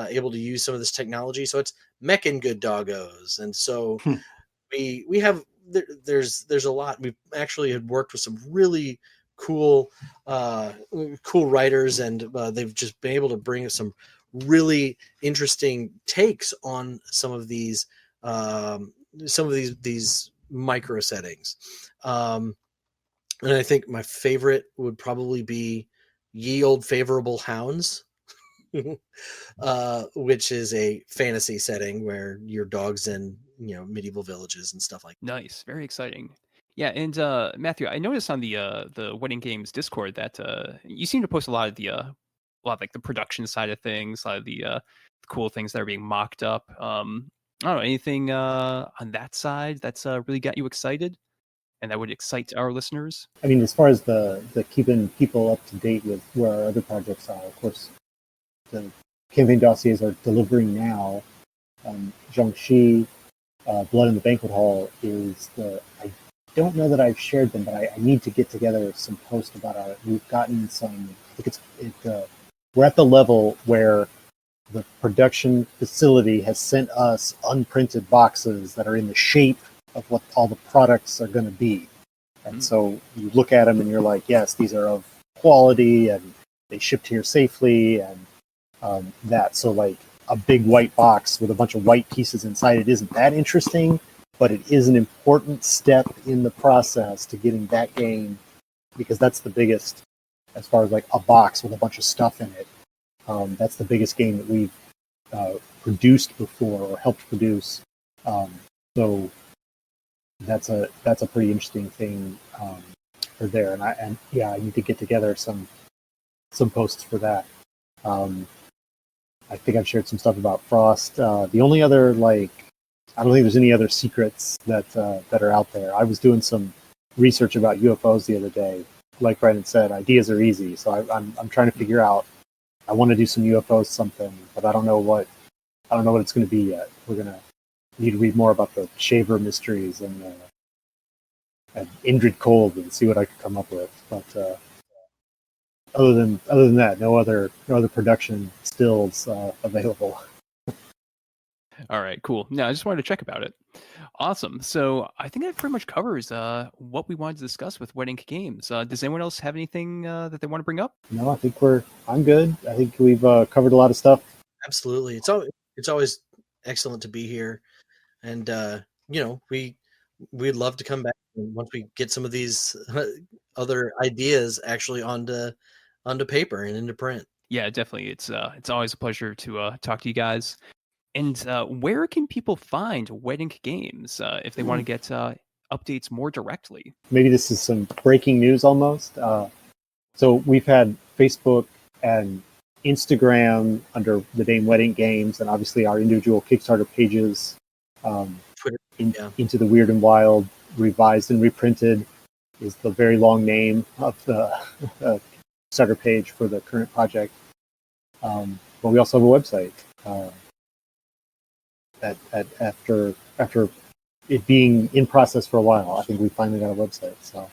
able to use some of this technology. So it's Meccan Good Doggos, and so we have there's a lot. We've actually had worked with some really cool cool writers, and they've just been able to bring us some really interesting takes on some of these micro settings. And I think my favorite would probably be Ye Old Favorable Hounds, which is a fantasy setting where your dog's in medieval villages and stuff like that. Nice, very exciting. Yeah, and Matthew, I noticed on the Wedding Games Discord that you seem to post a lot of like the production side of things, a lot of the cool things that are being mocked up. I don't know, anything on that side that's really got you excited and that would excite our listeners? I mean, as far as the keeping people up to date with where our other projects are, of course, the campaign dossiers are delivering now. Jiangshi, Blood in the Banquet Hall is I don't know that I've shared them, but I need to get together some posts about our. We've gotten some. I think we're at the level where the production facility has sent us unprinted boxes that are in the shape of what all the products are going to be. And so you look at them and you're like, yes, these are of quality and they shipped here safely and that. So like a big white box with a bunch of white pieces inside it isn't that interesting, but it is an important step in the process to getting that game, because that's the biggest, as far as like a box with a bunch of stuff in it. That's the biggest game that we've produced before or helped produce. So that's a pretty interesting thing for there. And I need to get together some posts for that. I think I've shared some stuff about Frost. The only other I don't think there's any other secrets that are out there. I was doing some research about UFOs the other day. Like Brandon said, ideas are easy. So I'm trying to figure out. I want to do some UFOs something, but I don't know what it's going to be yet. We're going to need to read more about the Shaver mysteries and Indrid Cold and see what I can come up with. But other than that, no other production stills available. All right, cool. No, I just wanted to check about it. Awesome. So I think that pretty much covers what we wanted to discuss with Wedding Games. Does anyone else have anything that they want to bring up? No, I think I'm good. I think we've covered a lot of stuff. Absolutely. It's always excellent to be here. And we'd love to come back once we get some of these other ideas actually onto paper and into print. Yeah, definitely. It's always a pleasure to talk to you guys. And where can people find Wedding Games if they want to get updates more directly? Maybe this is some breaking news almost. So we've had Facebook and Instagram under the name Wedding Games, and obviously our individual Kickstarter pages. Twitter, Into the Wyrd and Wild, revised and reprinted, is the very long name of the Kickstarter page for the current project. But we also have a website. After it being in process for a while, I think we finally got a website. So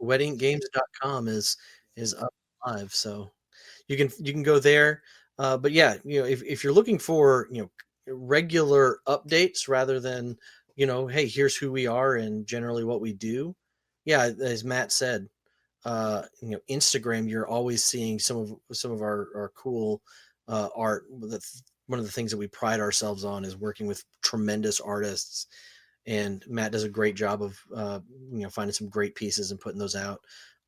weddinggames.com is up live, so you can go there. But yeah, if you're looking for regular updates rather than hey, here's who we are and generally what we do. Yeah, as Matt said, Instagram, you're always seeing some of our cool art. One of the things that we pride ourselves on is working with tremendous artists, and Matt does a great job of finding some great pieces and putting those out.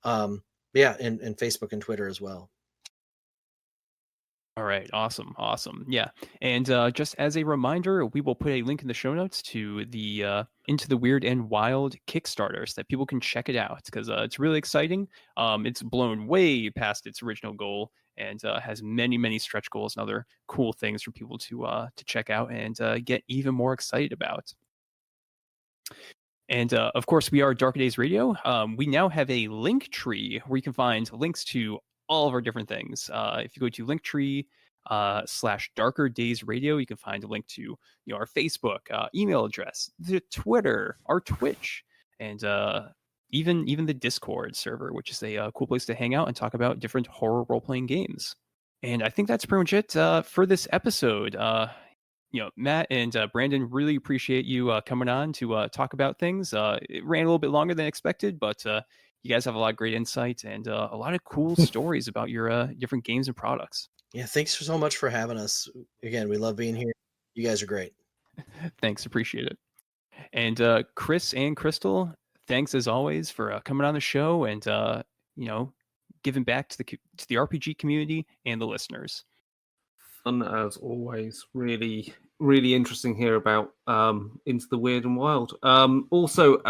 And Facebook and Twitter as well. All right, awesome. Yeah, and just as a reminder, we will put a link in the show notes to the Into the Weird and Wild Kickstarter so that people can check it out because it's really exciting. It's blown way past its original goal and has many stretch goals and other cool things for people to check out and get even more excited about. And of course, we are Darker Days Radio. We now have a link tree where you can find links to all of our different things. If you go to Linktree /Darker Days Radio, you can find a link to our Facebook, email address, the Twitter, our Twitch, and even the Discord server, which is a cool place to hang out and talk about different horror role-playing games. And I think that's pretty much it for this episode. Matt and Brandon, really appreciate you coming on to talk about things. It ran a little bit longer than expected, but you guys have a lot of great insight and a lot of cool stories about your different games and products. Yeah, thanks so much for having us. Again, we love being here. You guys are great. Thanks, appreciate it. And Chris and Crystal, thanks as always for coming on the show and giving back to the RPG community and the listeners. Fun as always. Really interesting here about Into the Weird and Wild. Also,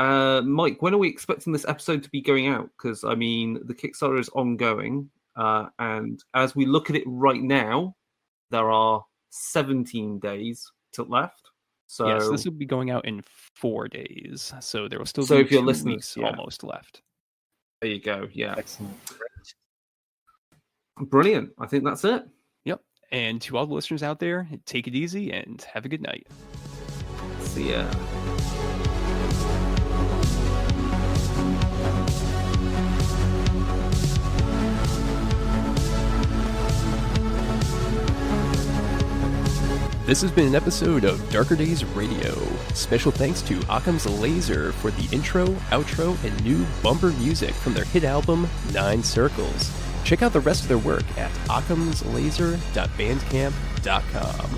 Mike, when are we expecting this episode to be going out? Because I mean, the Kickstarter is ongoing, and as we look at it right now, there are 17 days left. So yes, this will be going out in 4 days. So there will still So be if you're 2 listening, weeks yeah. almost left. There you go. Yeah, Excellent. brilliant. I think that's it. Yep. And to all the listeners out there, take it easy and have a good night. See ya. This has been an episode of Darker Days Radio. Special thanks to Occam's Laser for the intro, outro, and new bumper music from their hit album, 9 Circles. Check out the rest of their work at occamslaser.bandcamp.com.